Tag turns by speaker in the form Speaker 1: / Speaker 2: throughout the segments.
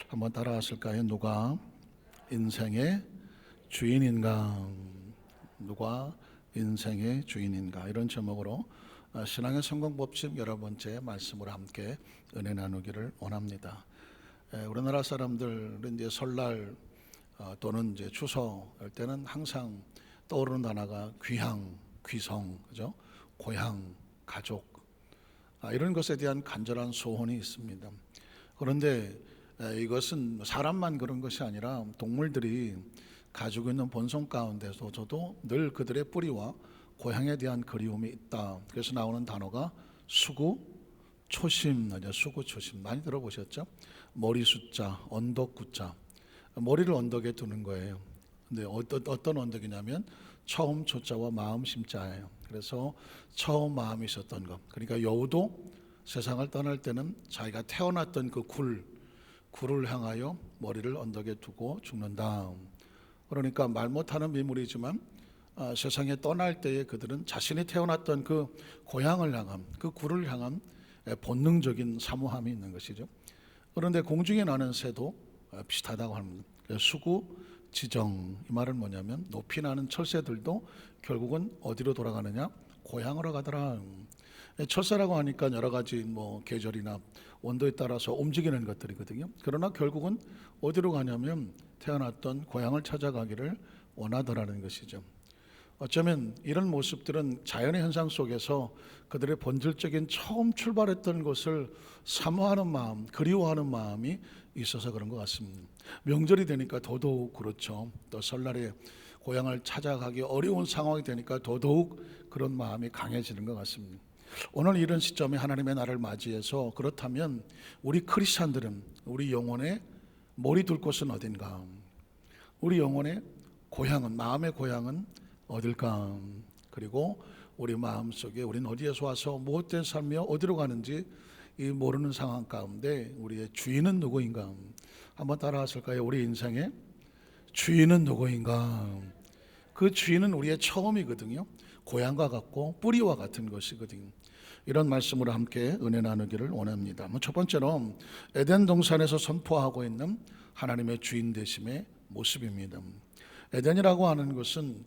Speaker 1: 한번 따라하실까요? 누가 인생의 주인인가? 누가 인생의 주인인가? 이런 제목으로 신앙의 성공 법칙 11번째 말씀으로 함께 은혜 나누기를 원합니다. 우리나라 사람들은 이제 설날 또는 이제 추석 할 때는 항상 떠오르는 단어가 귀향, 귀성, 그죠? 고향, 가족, 이런 것에 대한 간절한 소원이 있습니다. 그런데 이것은 사람만 그런 것이 아니라 동물들이 가지고 있는 본성 가운데서도 늘 그들의 뿌리와 고향에 대한 그리움이 있다. 그래서 나오는 단어가 수구, 초심, 수구, 초심 많이 들어보셨죠? 머리 숫자, 언덕 구자, 머리를 언덕에 두는 거예요. 근데 어떤 언덕이냐면 처음 초자와 마음 심자예요. 그래서 처음 마음이 있었던 것. 그러니까 여우도 세상을 떠날 때는 자기가 태어났던 그 굴을 향하여 머리를 언덕에 두고 죽는다. 그러니까 말 못하는 미물이지만 세상에 떠날 때에 그들은 자신이 태어났던 그 고향을 향한, 그 굴을 향한 본능적인 사모함이 있는 것이죠. 그런데 공중에 나는 새도 비슷하다고 합니다. 수구, 지정, 이 말은 뭐냐면 높이 나는 철새들도 결국은 어디로 돌아가느냐? 고향으로 가더라. 철새라고 하니까 여러 가지 계절이나 온도에 따라서 움직이는 것들이거든요. 그러나 결국은 어디로 가냐면 태어났던 고향을 찾아가기를 원하더라는 것이죠. 어쩌면 이런 모습들은 자연의 현상 속에서 그들의 본질적인 처음 출발했던 것을 사모하는 마음, 그리워하는 마음이 있어서 그런 것 같습니다. 명절이 되니까 더더욱 그렇죠. 또 설날에 고향을 찾아가기 어려운 상황이 되니까 더더욱 그런 마음이 강해지는 것 같습니다. 오늘 이런 시점에 하나님의 날을 맞이해서 그렇다면 우리 크리스찬들은 우리 영혼의 머리 둘 곳은 어딘가? 우리 영혼의 고향은, 마음의 고향은 어딜까? 그리고 우리 마음속에 우리는 어디에서 와서 무엇된 삶이며 어디로 가는지 이 모르는 상황 가운데 우리의 주인은 누구인가? 한번 따라하실까요? 우리 인생의 주인은 누구인가? 그 주인은 우리의 처음이거든요. 고향과 같고 뿌리와 같은 것이거든요. 이런 말씀으로 함께 은혜 나누기를 원합니다. 첫 번째로 에덴 동산에서 선포하고 있는 하나님의 주인 되심의 모습입니다. 에덴이라고 하는 것은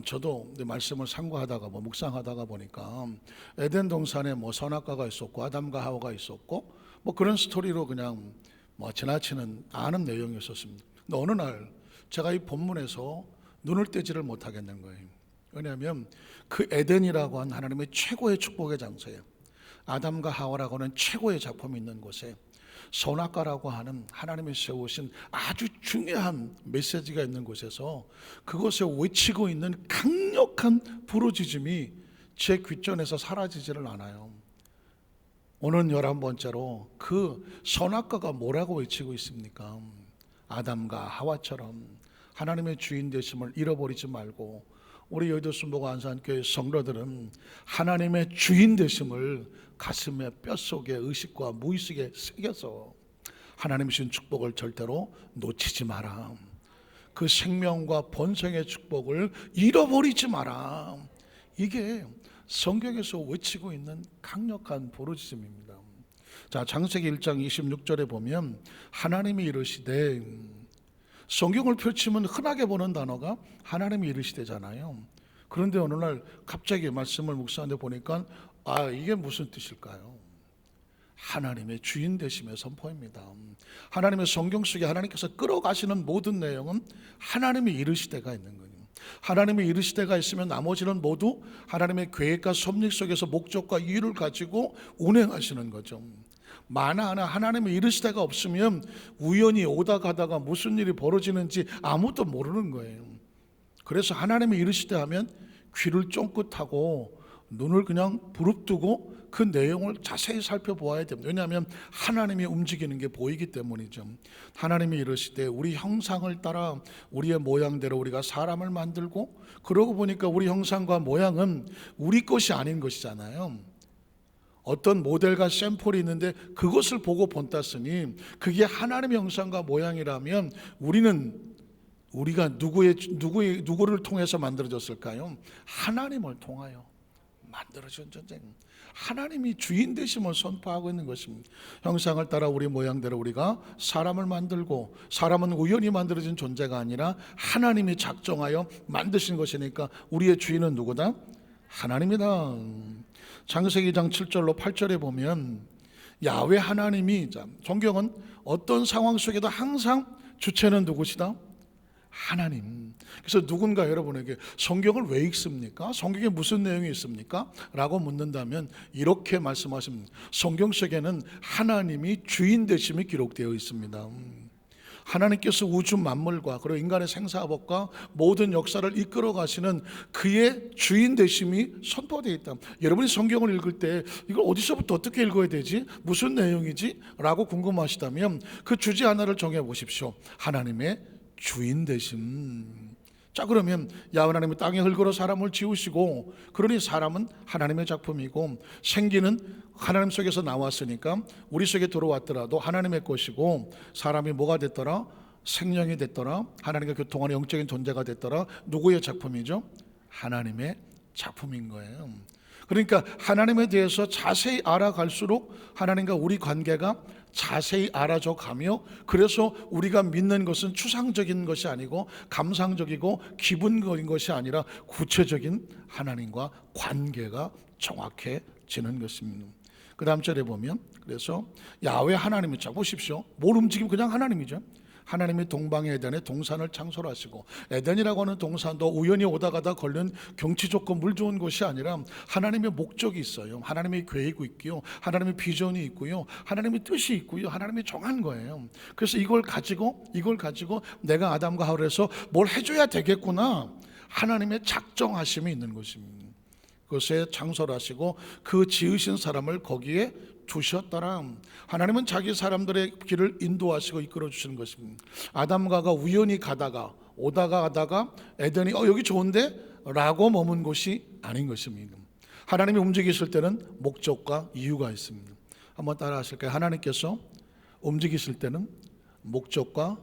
Speaker 1: 저도 말씀을 상고하다가 묵상하다가 보니까 에덴 동산에 선악과가 있었고 아담과 하와가 있었고 그런 스토리로 그냥 지나치는 아는 내용이 있었습니다. 근데 어느 날 제가 이 본문에서 눈을 떼지를 못하겠는 거예요. 왜냐하면 그 에덴이라고 하는 하나님의 최고의 축복의 장소에 아담과 하와라고 하는 최고의 작품이 있는 곳에 선악과라고 하는 하나님이 세우신 아주 중요한 메시지가 있는 곳에서 그곳에 외치고 있는 강력한 부르짖음이 제 귓전에서 사라지지를 않아요. 오늘 11번째로 그 선악과가 뭐라고 외치고 있습니까? 아담과 하와처럼 하나님의 주인 되심을 잃어버리지 말고 우리 여의도 순복음 안산교회 성도들은 하나님의 주인 되심을 가슴에 뼛속에 의식과 무의식에 새겨서 하나님 주신 축복을 절대로 놓치지 마라. 그 생명과 번성의 축복을 잃어버리지 마라. 이게 성경에서 외치고 있는 강력한 부르짖음입니다. 자, 창세기 1장 26절에 보면 하나님이 이르시되, 성경을 펼치면 흔하게 보는 단어가 하나님이 이르시되잖아요. 그런데 어느 날 갑자기 말씀을 묵상하는데 보니까 이게 무슨 뜻일까요? 하나님의 주인 되심의 선포입니다. 하나님의 성경 속에 하나님께서 끌어가시는 모든 내용은 하나님이 이르시되가 있는 거예요. 하나님의 이르시되가 있으면 나머지는 모두 하나님의 계획과 섭리 속에서 목적과 이유를 가지고 운행하시는 거죠. 만화 하나 하나님의 이르시되가 없으면 우연히 오다 가다가 무슨 일이 벌어지는지 아무도 모르는 거예요. 그래서 하나님의 이르시되 하면 귀를 쫑긋하고 눈을 그냥 부릅뜨고 그 내용을 자세히 살펴보아야 됩니다. 왜냐하면 하나님이 움직이는 게 보이기 때문이죠. 하나님이 이르시되 우리 형상을 따라 우리의 모양대로 우리가 사람을 만들고, 그러고 보니까 우리 형상과 모양은 우리 것이 아닌 것이잖아요. 어떤 모델과 샘플이 있는데 그것을 보고 본땄으니 그게 하나님의 형상과 모양이라면 우리가 누구를 통해서 만들어졌을까요? 하나님을 통하여. 만들어진 전쟁. 하나님이 주인 되심을 선포하고 있는 것입니다. 형상을 따라 우리 모양대로 우리가 사람을 만들고, 사람은 우연히 만들어진 존재가 아니라 하나님이 작정하여 만드신 것이니까 우리의 주인은 누구다? 하나님이다. 창세기 2장 7절로 8절에 보면 야훼 하나님이, 성경은 어떤 상황 속에도 항상 주체는 누구시다? 하나님. 그래서 누군가 여러분에게 성경을 왜 읽습니까? 성경에 무슨 내용이 있습니까? 라고 묻는다면 이렇게 말씀하십니다. 성경 속에는 하나님이 주인 되심이 기록되어 있습니다. 하나님께서 우주 만물과 그리고 인간의 생사법과 모든 역사를 이끌어 가시는 그의 주인 되심이 선포되어 있다. 여러분이 성경을 읽을 때 이걸 어디서부터 어떻게 읽어야 되지? 무슨 내용이지? 라고 궁금하시다면 그 주제 하나를 정해 보십시오. 하나님의 주인 되심. 자, 그러면 야훼 하나님이 땅에 흙으로 사람을 지으시고, 그러니 사람은 하나님의 작품이고, 생기는 하나님 속에서 나왔으니까 우리 속에 들어왔더라도 하나님의 것이고, 사람이 뭐가 됐더라? 생명이 됐더라. 하나님과 교통하는 영적인 존재가 됐더라. 누구의 작품이죠? 하나님의 작품인 거예요. 그러니까 하나님에 대해서 자세히 알아갈수록 하나님과 우리 관계가 자세히 알아져 가며, 그래서 우리가 믿는 것은 추상적인 것이 아니고 감상적이고 기분적인 것이 아니라 구체적인 하나님과 관계가 정확해지는 것입니다. 그 다음 절에 보면, 그래서 야훼 하나님이, 자 보십시오. 뭘 움직이면 그냥 하나님이죠. 하나님이 동방의 에덴에 동산을 창설하시고, 에덴이라고 하는 동산도 우연히 오다 가다 걸린 경치 좋고 물 좋은 곳이 아니라 하나님의 목적이 있어요. 하나님의 계획이 있고요, 하나님의 비전이 있고요, 하나님의 뜻이 있고요, 하나님이 정한 거예요. 그래서 이걸 가지고 내가 아담과 하와에서 뭘 해줘야 되겠구나, 하나님의 작정하심이 있는 것입니다. 그것에 창설하시고 그 지으신 사람을 거기에 두셨더라. 하나님은 자기 사람들의 길을 인도하시고 이끌어 주시는 것입니다. 아담과가 우연히 오다가 에덴이 여기 좋은데? 라고 머문 곳이 아닌 것입니다. 하나님이 움직이실 때는 목적과 이유가 있습니다. 한번 따라 하실까요? 하나님께서 움직이실 때는 목적과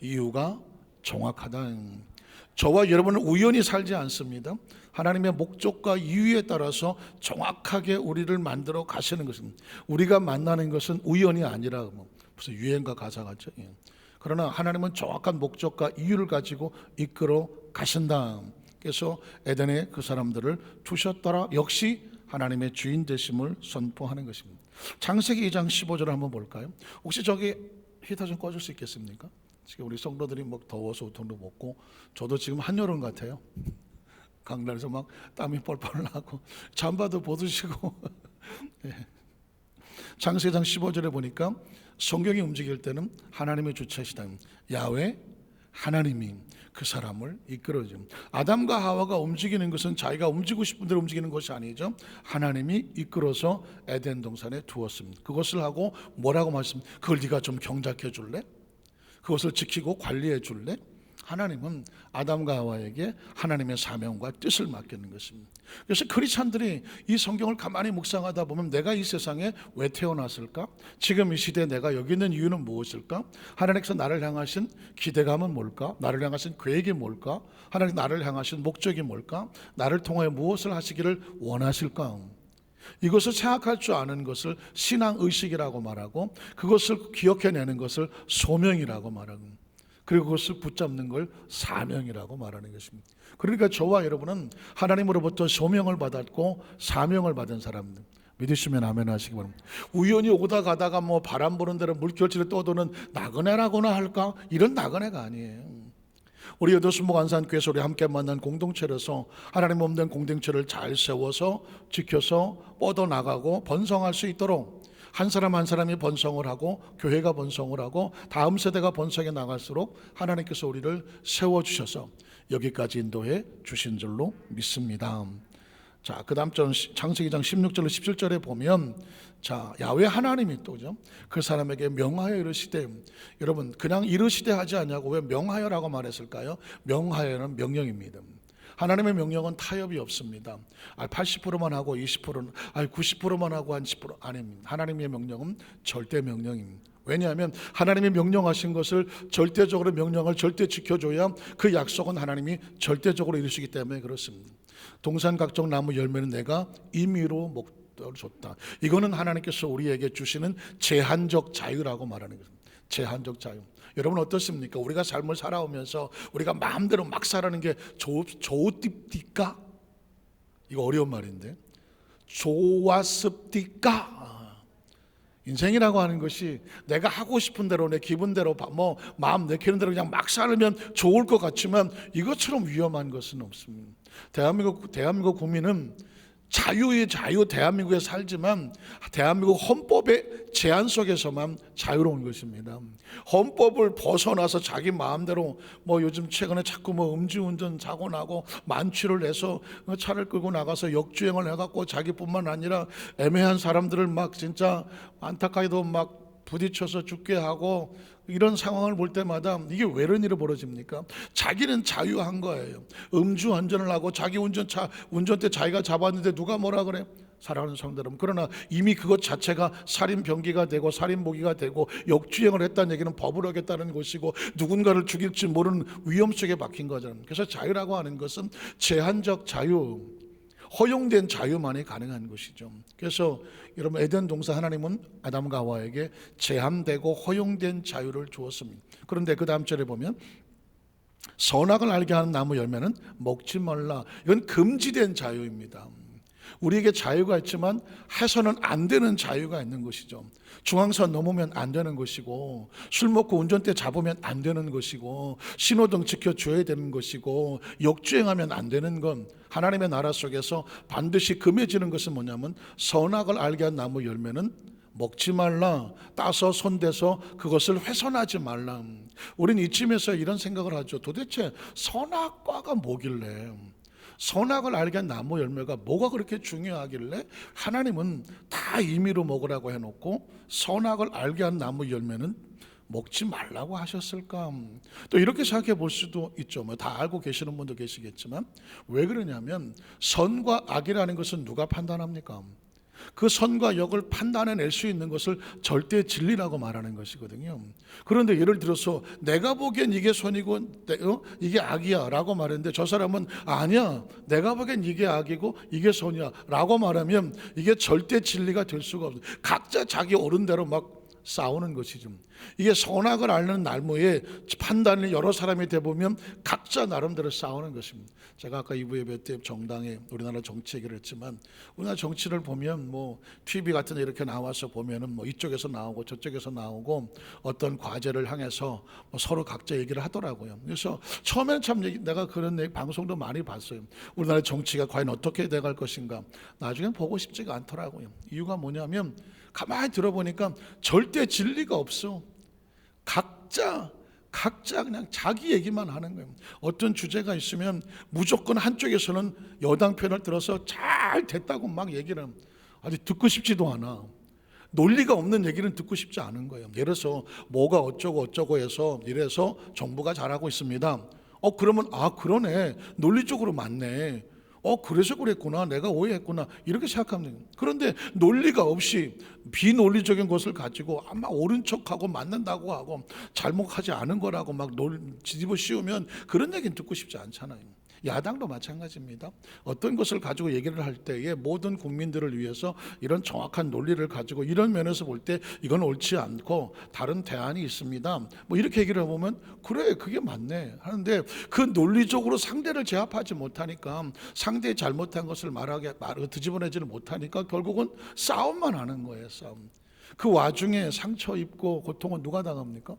Speaker 1: 이유가 정확하다. 저와 여러분은 우연히 살지 않습니다. 하나님의 목적과 이유에 따라서 정확하게 우리를 만들어 가시는 것입니다. 우리가 만나는 것은 우연이 아니라 무슨 유행가 가사 같죠. 그러나 하나님은 정확한 목적과 이유를 가지고 이끌어 가신다. 그래서 에덴에 그 사람들을 두셨더라. 역시 하나님의 주인 되심을 선포하는 것입니다. 창세기 2장 15절을 한번 볼까요? 혹시 저기 히터 좀 꺼줄 수 있겠습니까? 지금 우리 성도들이 막 더워서 우통도 먹고, 저도 지금 한여름 같아요. 강단에서 막 땀이 뻘뻘 나고 잠바도 벗으시고. 창세기 2장 15절에 보니까 성경이 움직일 때는 하나님의 주체시다. 야훼 하나님이 그 사람을 이끌어줘. 아담과 하와가 움직이는 것은 자기가 움직이고 싶은 대로 움직이는 것이 아니죠. 하나님이 이끌어서 에덴 동산에 두었습니다. 그것을 하고 뭐라고 말씀합니까? 그걸 네가 좀 경작해 줄래? 그것을 지키고 관리해 줄래? 하나님은 아담과 하와에게 하나님의 사명과 뜻을 맡기는 것입니다. 그래서 크리스찬들이 이 성경을 가만히 묵상하다 보면 내가 이 세상에 왜 태어났을까? 지금 이 시대에 내가 여기 있는 이유는 무엇일까? 하나님께서 나를 향하신 기대감은 뭘까? 나를 향하신 계획이 뭘까? 하나님 나를 향하신 목적이 뭘까? 나를 통하여 무엇을 하시기를 원하실까? 이것을 생각할 줄 아는 것을 신앙의식이라고 말하고, 그것을 기억해내는 것을 소명이라고 말하고, 그리고 그것을 붙잡는 걸 사명이라고 말하는 것입니다. 그러니까 저와 여러분은 하나님으로부터 소명을 받았고 사명을 받은 사람들, 믿으시면 아멘 하시기 바랍니다. 우연히 오다 가다가 뭐 바람 부는 대로 물결치를 떠도는 나그네라고나 할까? 이런 나그네가 아니에요. 우리 여도순목 안산교회에서 우리 함께 만난 공동체로서 하나님 몸된 공동체를 잘 세워서 지켜서 뻗어나가고 번성할 수 있도록, 한 사람 한 사람이 번성을 하고 교회가 번성을 하고 다음 세대가 번성해 나갈수록 하나님께서 우리를 세워주셔서 여기까지 인도해 주신 줄로 믿습니다. 자, 그 다음 절 창세기 2장 16절로 17절에 보면, 자, 야훼 하나님이 또죠, 그 사람에게 명하여 이르시되, 여러분 그냥 이르시되 하지 않냐고 왜 명하여라고 말했을까요? 명하여는 명령입니다. 하나님의 명령은 타협이 없습니다. 80%만 하고 20%는 90%만 하고 한 10% 아닙니다. 하나님의 명령은 절대 명령입니다. 왜냐하면 하나님이 명령하신 것을 절대적으로 명령을 절대 지켜줘야 그 약속은 하나님이 절대적으로 이루시기 때문에 그렇습니다. 동산 각종 나무 열매는 내가 임의로 먹도록 줬다. 이거는 하나님께서 우리에게 주시는 제한적 자유라고 말하는 거예요. 제한적 자유. 여러분 어떻습니까? 우리가 삶을 살아오면서 우리가 마음대로 막 살아는 게 좋습니까? 이거 어려운 말인데, 좋았습니까? 인생이라고 하는 것이 내가 하고 싶은 대로 내 기분대로 뭐 마음 내키는 대로 그냥 막 살면 좋을 것 같지만 이것처럼 위험한 것은 없습니다. 대한민국 국민은 자유의 자유 대한민국에 살지만 대한민국 헌법의 제한 속에서만 자유로운 것입니다. 헌법을 벗어나서 자기 마음대로 뭐 요즘 최근에 자꾸 뭐 음주운전 사고 나고 만취를 해서 차를 끌고 나가서 역주행을 해갖고 자기뿐만 아니라 애매한 사람들을 막 진짜 안타깝게도 막 부딪혀서 죽게 하고 이런 상황을 볼 때마다 이게 왜 이런 일이 벌어집니까? 자기는 자유한 거예요. 음주운전을 하고 자기 운전대 자기가 잡았는데 누가 뭐라 그래? 사랑하는 성도 여러분, 그러나 이미 그것 자체가 살인 병기가 되고 살인 모기가 되고 역주행을 했다는 얘기는 법을 어겼다는 것이고 누군가를 죽일지 모르는 위험 속에 박힌 거잖아요. 그래서 자유라고 하는 것은 제한적 자유, 허용된 자유만이 가능한 것이죠. 그래서 여러분 에덴 동산 하나님은 아담과 하와에게 제한되고 허용된 자유를 주었습니다. 그런데 그 다음 절에 보면 선악을 알게 하는 나무 열매는 먹지 말라. 이건 금지된 자유입니다. 우리에게 자유가 있지만 해서는 안 되는 자유가 있는 것이죠. 중앙선 넘으면 안 되는 것이고, 술 먹고 운전대 잡으면 안 되는 것이고, 신호등 지켜줘야 되는 것이고, 역주행하면 안 되는 건 하나님의 나라 속에서 반드시 금해지는 것은 뭐냐면 선악을 알게 한 나무 열매는 먹지 말라, 따서 손대서 그것을 훼손하지 말라. 우리는 이쯤에서 이런 생각을 하죠. 도대체 선악과가 뭐길래, 선악을 알게 한 나무 열매가 뭐가 그렇게 중요하길래 하나님은 다 임의로 먹으라고 해놓고 선악을 알게 한 나무 열매는 먹지 말라고 하셨을까? 또 이렇게 생각해 볼 수도 있죠. 뭐 다 알고 계시는 분도 계시겠지만 왜 그러냐면 선과 악이라는 것은 누가 판단합니까? 그 선과 역을 판단해낼 수 있는 것을 절대 진리라고 말하는 것이거든요. 그런데 예를 들어서 내가 보기엔 이게 선이고 이게 악이야 라고 말했는데 저 사람은 아니야, 내가 보기엔 이게 악이고 이게 선이야 라고 말하면 이게 절대 진리가 될 수가 없어요. 각자 자기 옳은 대로 막 싸우는 것이죠. 이게 선악을 앓는 나무에 판단을 여러 사람이 대보면 각자 나름대로 싸우는 것입니다. 제가 아까 2부 예배 때 정당에 우리나라 정치 얘기를 했지만 우리나라 정치를 보면 뭐 TV 같은 데 이렇게 나와서 보면은 뭐 이쪽에서 나오고 저쪽에서 나오고 어떤 과제를 향해서 뭐 서로 각자 얘기를 하더라고요. 그래서 처음에는 참 내가 그런 방송도 많이 봤어요. 우리나라 정치가 과연 어떻게 돼갈 것인가. 나중엔 보고 싶지가 않더라고요. 이유가 뭐냐면 가만히 들어보니까 절대 진리가 없어. 각자 그냥 자기 얘기만 하는 거예요. 어떤 주제가 있으면 무조건 한쪽에서는 여당 편을 들어서 잘 됐다고 막 얘기를 하면 아주 듣고 싶지도 않아. 논리가 없는 얘기는 듣고 싶지 않은 거예요. 예를 들어서 뭐가 어쩌고 해서 이래서 정부가 잘하고 있습니다. 그러면 그러네, 논리적으로 맞네, 그래서 그랬구나, 내가 오해했구나, 이렇게 생각하면 돼요. 그런데 논리가 없이 비논리적인 것을 가지고 아마 옳은 척하고 맞는다고 하고 잘못하지 않은 거라고 막 뒤집어 씌우면 그런 얘기는 듣고 싶지 않잖아요. 야당도 마찬가지입니다. 어떤 것을 가지고 얘기를 할 때에 모든 국민들을 위해서 이런 정확한 논리를 가지고 이런 면에서 볼 때 이건 옳지 않고 다른 대안이 있습니다, 뭐 이렇게 얘기를 해보면 그래, 그게 맞네 하는데 그 논리적으로 상대를 제압하지 못하니까, 상대의 잘못한 것을 뒤집어내지를 못하니까 결국은 싸움만 하는 거예요. 싸움. 그 와중에 상처 입고 고통은 누가 당합니까?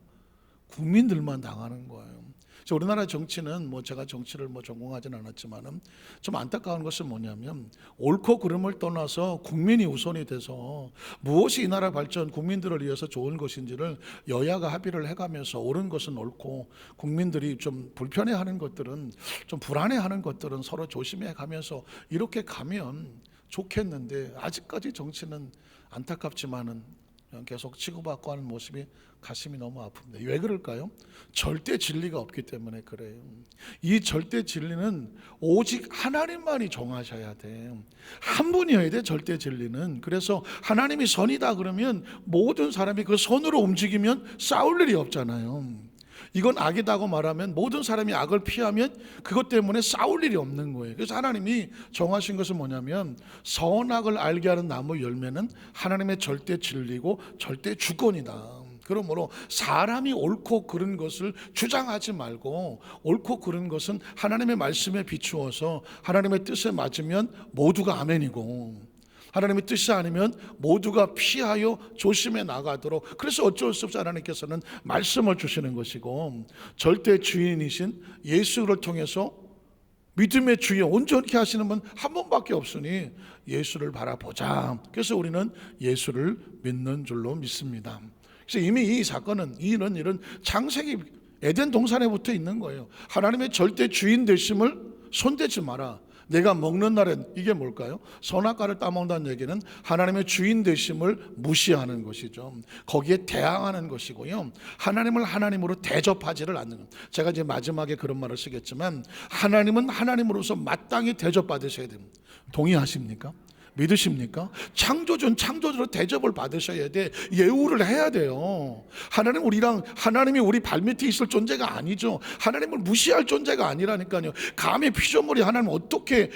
Speaker 1: 국민들만 당하는 거예요. 우리나라 정치는 제가 정치를 전공하지는 않았지만은 좀 안타까운 것은 뭐냐면 옳고 그름을 떠나서 국민이 우선이 돼서 무엇이 이 나라 발전, 국민들을 위해서 좋은 것인지를 여야가 합의를 해가면서 옳은 것은 옳고 국민들이 좀 불편해하는 것들은, 좀 불안해하는 것들은 서로 조심해 가면서 이렇게 가면 좋겠는데 아직까지 정치는 안타깝지만은 계속 치고받고 하는 모습이 가슴이 너무 아픕니다. 왜 그럴까요? 절대 진리가 없기 때문에 그래요. 이 절대 진리는 오직 하나님만이 정하셔야 돼. 한 분이어야 돼, 절대 진리는. 그래서 하나님이 선이다 그러면 모든 사람이 그 선으로 움직이면 싸울 일이 없잖아요. 이건 악이다고 말하면 모든 사람이 악을 피하면 그것 때문에 싸울 일이 없는 거예요. 그래서 하나님이 정하신 것은 뭐냐면 선악을 알게 하는 나무 열매는 하나님의 절대 진리고 절대 주권이다. 그러므로 사람이 옳고 그른 것을 주장하지 말고, 옳고 그른 것은 하나님의 말씀에 비추어서 하나님의 뜻에 맞으면 모두가 아멘이고, 하나님의 뜻이 아니면 모두가 피하여 조심해 나가도록, 그래서 어쩔 수 없이 하나님께서는 말씀을 주시는 것이고, 절대 주인이신 예수를 통해서 믿음의 주여 온전히 하시는 분 한 분밖에 없으니 예수를 바라보자. 그래서 우리는 예수를 믿는 줄로 믿습니다. 그래서 이미 이 사건은, 이런 창세기 에덴 동산에부터 있는 거예요. 하나님의 절대 주인 되심을 손대지 마라. 내가 먹는 날엔, 이게 뭘까요? 선악과를 따먹는다는 얘기는 하나님의 주인 되심을 무시하는 것이죠. 거기에 대항하는 것이고요. 하나님을 하나님으로 대접하지를 않는 것. 제가 이제 마지막에 그런 말을 쓰겠지만, 하나님은 하나님으로서 마땅히 대접받으셔야 됩니다. 동의하십니까? 믿으십니까? 창조주는 창조주로 대접을 받으셔야 돼. 예우를 해야 돼요. 하나님이 우리 발밑에 있을 존재가 아니죠. 하나님을 무시할 존재가 아니라니까요. 감히 피조물이 하나님 어떻게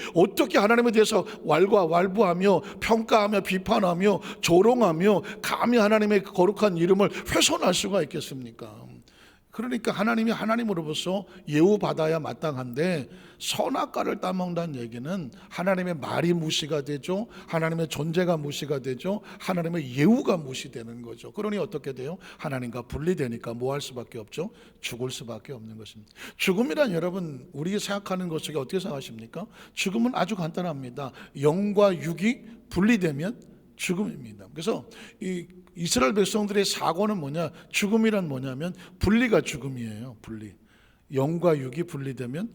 Speaker 1: 하나님에 대해서 왈가왈부하며 평가하며 비판하며 조롱하며 감히 하나님의 거룩한 이름을 훼손할 수가 있겠습니까? 그러니까 하나님이 하나님으로서 예우받아야 마땅한데, 선악과를 따먹는다는 얘기는 하나님의 말이 무시가 되죠. 하나님의 존재가 무시가 되죠. 하나님의 예우가 무시되는 거죠. 그러니 어떻게 돼요? 하나님과 분리되니까 뭐 할 수밖에 없죠? 죽을 수밖에 없는 것입니다. 죽음이란, 여러분, 우리가 생각하는 것 중에 어떻게 생각하십니까? 죽음은 아주 간단합니다. 영과 육이 분리되면 죽음입니다. 그래서 이 이스라엘 백성들의 사고는 뭐냐? 죽음이란 뭐냐면 분리가 죽음이에요. 분리. 영과 육이 분리되면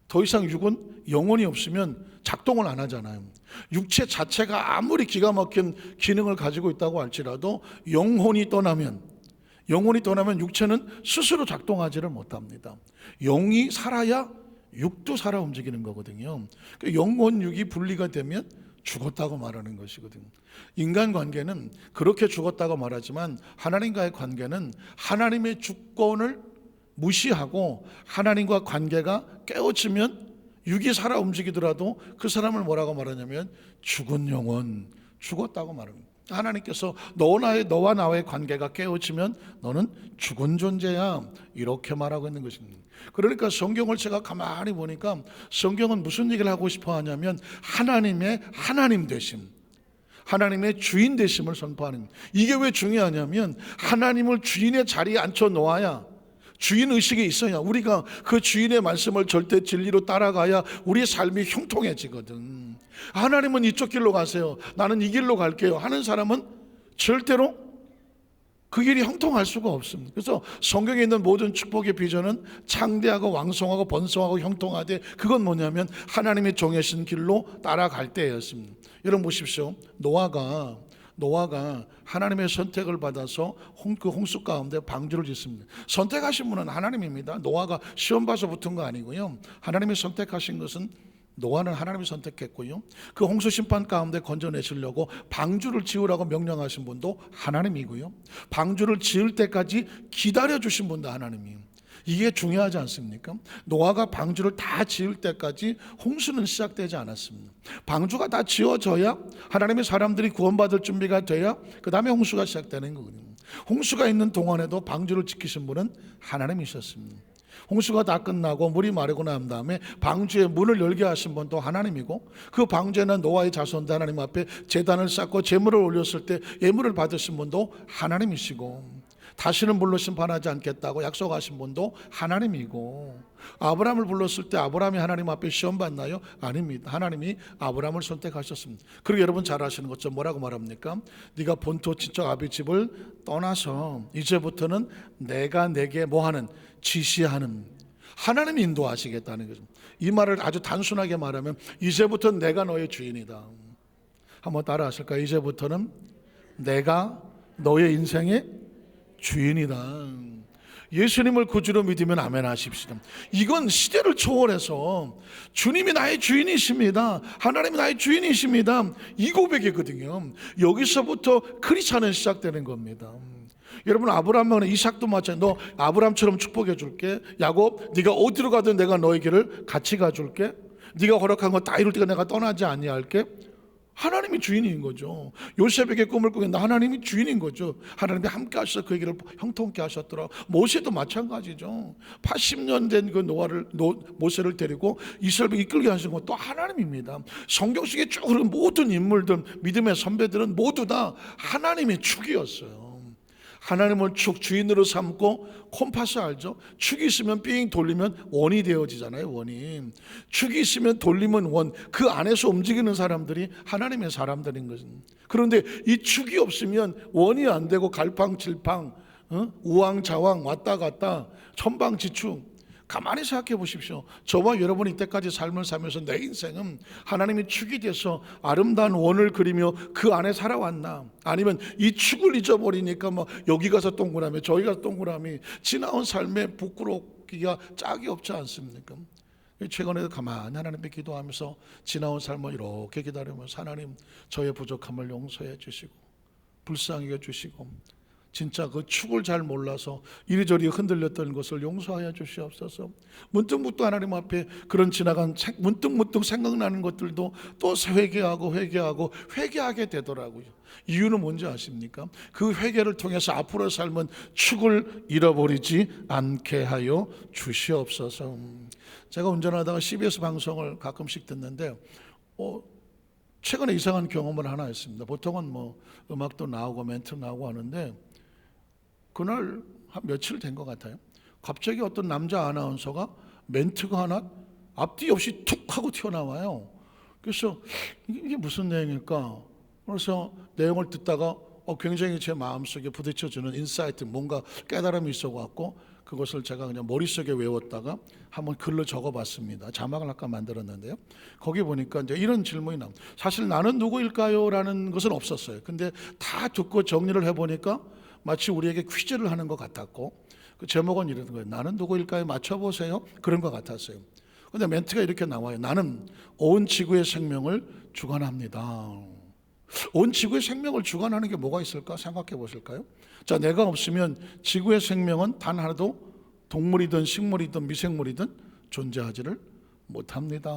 Speaker 1: 더 이상 육은 영혼이 없으면 작동을 안 하잖아요. 육체 자체가 아무리 기가 막힌 기능을 가지고 있다고 할지라도 영혼이 떠나면 육체는 스스로 작동하지를 못합니다. 영이 살아야 육도 살아 움직이는 거거든요. 영혼 육이 분리가 되면 죽었다고 말하는 것이거든요. 인간관계는 그렇게 죽었다고 말하지만, 하나님과의 관계는 하나님의 주권을 무시하고 하나님과 관계가 깨어지면 육이 살아 움직이더라도 그 사람을 뭐라고 말하냐면 죽은 영혼, 죽었다고 말합니다. 하나님께서 너와 나의 관계가 깨어지면 너는 죽은 존재야, 이렇게 말하고 있는 것입니다. 그러니까 성경을 제가 가만히 보니까 성경은 무슨 얘기를 하고 싶어 하냐면 하나님의 하나님 되심, 하나님의 주인 되심을 선포하는. 이게 왜 중요하냐면 하나님을 주인의 자리에 앉혀 놓아야, 주인 의식이 있어야 우리가 그 주인의 말씀을 절대 진리로 따라가야 우리의 삶이 형통해지거든. 하나님은 이쪽 길로 가세요, 나는 이 길로 갈게요 하는 사람은 절대로 그 길이 형통할 수가 없습니다. 그래서 성경에 있는 모든 축복의 비전은 창대하고 왕성하고 번성하고 형통하되, 그건 뭐냐면 하나님의 정하신 길로 따라갈 때였습니다. 여러분 보십시오. 노아가 하나님의 선택을 받아서 그 홍수 가운데 방주를 짓습니다. 선택하신 분은 하나님입니다. 노아가 시험 봐서 붙은 거 아니고요. 하나님이 선택하신 것은, 노아는 하나님이 선택했고요. 그 홍수 심판 가운데 건져내시려고 방주를 지으라고 명령하신 분도 하나님이고요. 방주를 지을 때까지 기다려주신 분도 하나님이에요. 이게 중요하지 않습니까? 노아가 방주를 다 지을 때까지 홍수는 시작되지 않았습니다. 방주가 다 지어져야, 하나님의 사람들이 구원받을 준비가 돼야 그 다음에 홍수가 시작되는 거거든요. 홍수가 있는 동안에도 방주를 지키신 분은 하나님이셨습니다. 홍수가 다 끝나고 물이 마르고 난 다음에 방주의 문을 열게 하신 분도 하나님이고, 그 방주에는 노아의 자손들 하나님 앞에 제단을 쌓고 제물을 올렸을 때 예물을 받으신 분도 하나님이시고, 다시는 물로 심판하지 않겠다고 약속하신 분도 하나님이고, 아브라함을 불렀을 때 아브라함이 하나님 앞에 시험 받나요? 아닙니다. 하나님이 아브라함을 선택하셨습니다. 그리고 여러분 잘 아시는 것처럼 뭐라고 말합니까? 네가 본토 친척 아비 집을 떠나서 이제부터는 내가 내게 뭐하는, 지시하는, 하나님이 인도하시겠다는 거죠. 이 말을 아주 단순하게 말하면 이제부터는 내가 너의 주인이다. 한번 따라 하실까요? 이제부터는 내가 너의 인생의 주인이다. 예수님을 구주로 믿으면 아멘 하십시오. 이건 시대를 초월해서 주님이 나의 주인이십니다, 하나님이 나의 주인이십니다, 이 고백이거든요. 여기서부터 크리스찬은 시작되는 겁니다. 여러분 아브라함은 이삭도 마찬가지야. 너 아브라함처럼 축복해 줄게. 야곱 네가 어디로 가든 내가 너의 길을 같이 가줄게. 네가 허락한 거 다 이룰 때가 내가 떠나지 아니할게. 하나님이 주인인 거죠. 요셉에게 꿈을 꾸겠는데 하나님이 주인인 거죠. 하나님이 함께 하셔서 그 얘기를 형통케 하셨더라. 모세도 마찬가지죠. 80년 된 그 모세를 데리고 이스라엘을 이끌게 하신 것도 하나님입니다. 성경 속에 쭉 흐르는 모든 인물들, 믿음의 선배들은 모두 다 하나님의 축이었어요. 하나님을 축 주인으로 삼고, 콤파스 알죠? 축이 있으면 삥 돌리면 원이 되어지잖아요. 원이. 축이 있으면 돌리면 원. 그 안에서 움직이는 사람들이 하나님의 사람들인 것입니다. 그런데 이 축이 없으면 원이 안 되고 갈팡질팡, 우왕좌왕 왔다 갔다 천방지축. 가만히 생각해 보십시오. 저와 여러분이 이때까지 삶을 살면서 내 인생은 하나님이 축이 돼서 아름다운 원을 그리며 그 안에 살아왔나? 아니면 이 축을 잊어버리니까 뭐 여기 가서 동그라미 저기 가서 동그라미, 지나온 삶에 부끄럽기가 짝이 없지 않습니까? 최근에도 가만히 하나님께 기도하면서 지나온 삶을 이렇게 기다리면서 하나님 저의 부족함을 용서해 주시고 불쌍히 여주시고 진짜 그 축을 잘 몰라서 이리저리 흔들렸던 것을 용서하여 주시옵소서. 문득문득 하나님 앞에 그런 지나간 문득문득 생각나는 것들도 또 회개하게 되더라고요. 이유는 뭔지 아십니까? 그 회개를 통해서 앞으로 삶은 축을 잃어버리지 않게 하여 주시옵소서. 제가 운전하다가 CBS 방송을 가끔씩 듣는데 최근에 이상한 경험을 하나 했습니다. 보통은 뭐 음악도 나오고 멘트 나오고 하는데 그날 한 며칠 된 것 같아요. 갑자기 어떤 남자 아나운서가 멘트가 하나 앞뒤 없이 툭 하고 튀어나와요. 그래서 이게 무슨 내용일까? 그래서 내용을 듣다가 굉장히 제 마음속에 부딪혀주는 인사이트, 뭔가 깨달음이 있어갖고 그것을 제가 그냥 머릿속에 외웠다가 한번 글로 적어봤습니다. 자막을 아까 만들었는데요. 거기 보니까 이제 이런 질문이 나옵니다. 사실 나는 누구일까요? 라는 것은 없었어요. 근데 다 듣고 정리를 해보니까 마치 우리에게 퀴즈를 하는 것 같았고, 그 제목은 이런 거예요. 나는 누구일까요? 맞춰보세요. 그런 것 같았어요. 근데 멘트가 이렇게 나와요. 나는 온 지구의 생명을 주관합니다. 온 지구의 생명을 주관하는 게 뭐가 있을까 생각해 보실까요? 자, 내가 없으면 지구의 생명은 단 하나도 동물이든 식물이든 미생물이든 존재하지를 못합니다.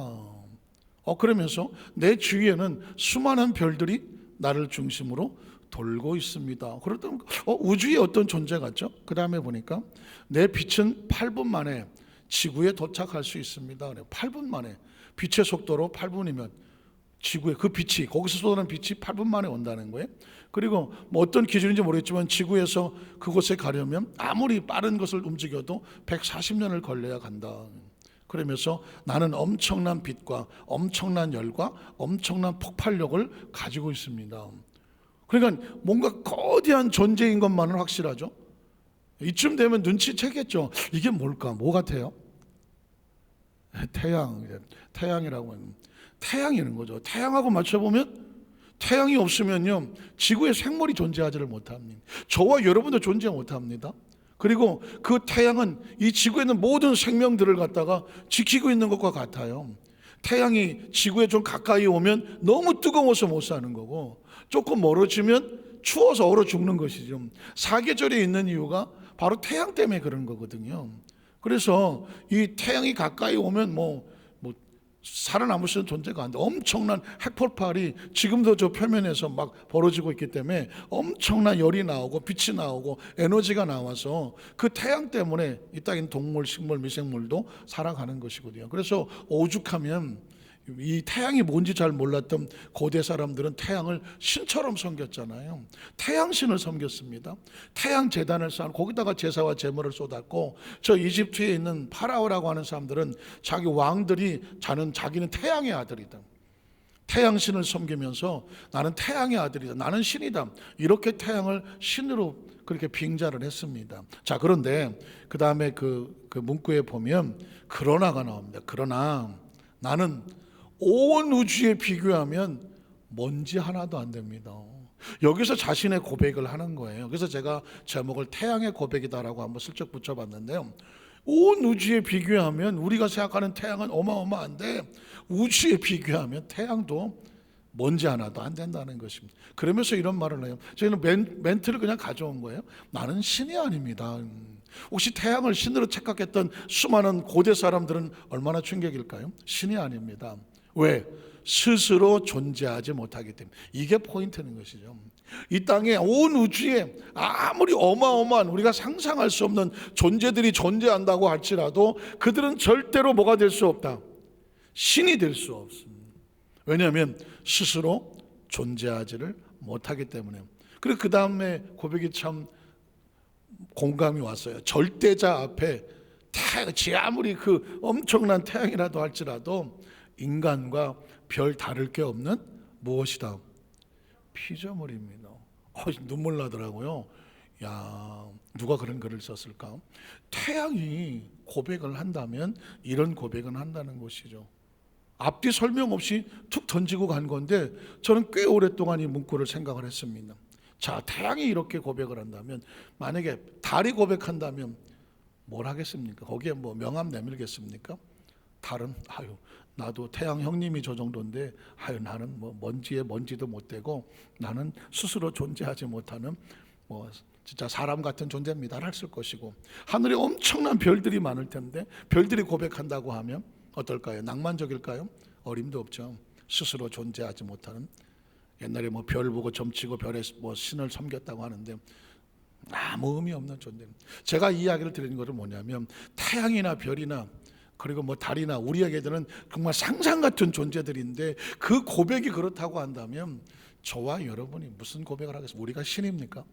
Speaker 1: 그러면서 내 주위에는 수많은 별들이 나를 중심으로 돌고 있습니다. 그렇다면 우주에 어떤 존재 같죠? 그 다음에 보니까 내 빛은 8분 만에 지구에 도착할 수 있습니다. 8분 만에, 빛의 속도로 8분이면 지구에 그 빛이, 거기서 쏟아내는 빛이 8분 만에 온다는 거예요. 그리고 뭐 어떤 기준인지 모르겠지만 지구에서 그곳에 가려면 아무리 빠른 것을 움직여도 140년을 걸려야 간다. 그러면서 나는 엄청난 빛과 엄청난 열과 엄청난 폭발력을 가지고 있습니다. 그러니까 뭔가 거대한 존재인 것만은 확실하죠. 이쯤 되면 눈치채겠죠. 이게 뭘까? 뭐 같아요? 태양이라고 하는, 태양이라는 거죠. 태양하고 맞춰보면 태양이 없으면요 지구에 생물이 존재하지를 못합니다. 저와 여러분도 존재 못합니다. 그리고 그 태양은 이 지구에 있는 모든 생명들을 갖다가 지키고 있는 것과 같아요. 태양이 지구에 좀 가까이 오면 너무 뜨거워서 못 사는 거고, 조금 멀어지면 추워서 얼어 죽는 것이죠. 사계절이 있는 이유가 바로 태양 때문에 그런 거거든요. 그래서 이 태양이 가까이 오면 뭐 살아남을 수 있는 존재가 안 돼. 엄청난 핵폭발이 지금도 저 표면에서 막 벌어지고 있기 때문에 엄청난 열이 나오고 빛이 나오고 에너지가 나와서 그 태양 때문에 이 땅에 있는 동물, 식물, 미생물도 살아가는 것이거든요. 그래서 오죽하면 이 태양이 뭔지 잘 몰랐던 고대 사람들은 태양을 신처럼 섬겼잖아요. 태양신을 섬겼습니다. 태양 제단을 쌓고 거기다가 제사와 제물을 쏟았고, 저 이집트에 있는 파라오라고 하는 사람들은 자기 왕들이 자기는 태양의 아들이다, 태양신을 섬기면서 나는 태양의 아들이다, 나는 신이다, 이렇게 태양을 신으로 그렇게 빙자를 했습니다. 자, 그런데 그 다음에 그 문구에 보면 그러나가 나옵니다. 그러나 나는 온 우주에 비교하면 먼지 하나도 안 됩니다. 여기서 자신의 고백을 하는 거예요. 그래서 제가 제목을 태양의 고백이다라고 한번 슬쩍 붙여봤는데요. 온 우주에 비교하면 우리가 생각하는 태양은 어마어마한데 우주에 비교하면 태양도 먼지 하나도 안 된다는 것입니다. 그러면서 이런 말을 해요. 저희는 멘트를 그냥 가져온 거예요. 나는 신이 아닙니다. 혹시 태양을 신으로 착각했던 수많은 고대 사람들은 얼마나 충격일까요? 신이 아닙니다. 왜? 스스로 존재하지 못하기 때문에. 이게 포인트인 것이죠. 이 땅에 온 우주에 아무리 어마어마한 우리가 상상할 수 없는 존재들이 존재한다고 할지라도 그들은 절대로 뭐가 될 수 없다. 신이 될 수 없습니다. 왜냐하면 스스로 존재하지를 못하기 때문에. 그리고 그 다음에 고백이 참 공감이 왔어요. 절대자 앞에 아무리 그 엄청난 태양이라도 할지라도 인간과 별 다를 게 없는 무엇이다? 피조물입니다. 눈물 나더라고요. 야, 누가 그런 글을 썼을까? 태양이 고백을 한다면 이런 고백은 한다는 것이죠. 앞뒤 설명 없이 툭 던지고 간 건데 저는 꽤 오랫동안 이 문구를 생각을 했습니다. 자, 태양이 이렇게 고백을 한다면, 만약에 달이 고백한다면 뭘 하겠습니까? 거기에 뭐 명함 내밀겠습니까? 달은 나도 태양 형님이 저 정도인데 나는 뭐 먼지에 먼지도 못 되고 나는 스스로 존재하지 못하는 뭐 진짜 사람 같은 존재입니다 했을 것이고, 하늘에 엄청난 별들이 많을 텐데 별들이 고백한다고 하면 어떨까요? 낭만적일까요? 어림도 없죠. 스스로 존재하지 못하는, 옛날에 뭐 별 보고 점치고 별에 뭐 신을 섬겼다고 하는데 아무 의미 없는 존재. 제가 이 이야기를 드리는 것은 뭐냐면, 태양이나 별이나 그리고 뭐 달이나 우리에게는 정말 상상 같은 존재들인데 그 고백이 그렇다고 한다면 저와 여러분이 무슨 고백을 하겠습니까? 우리가 신입니까?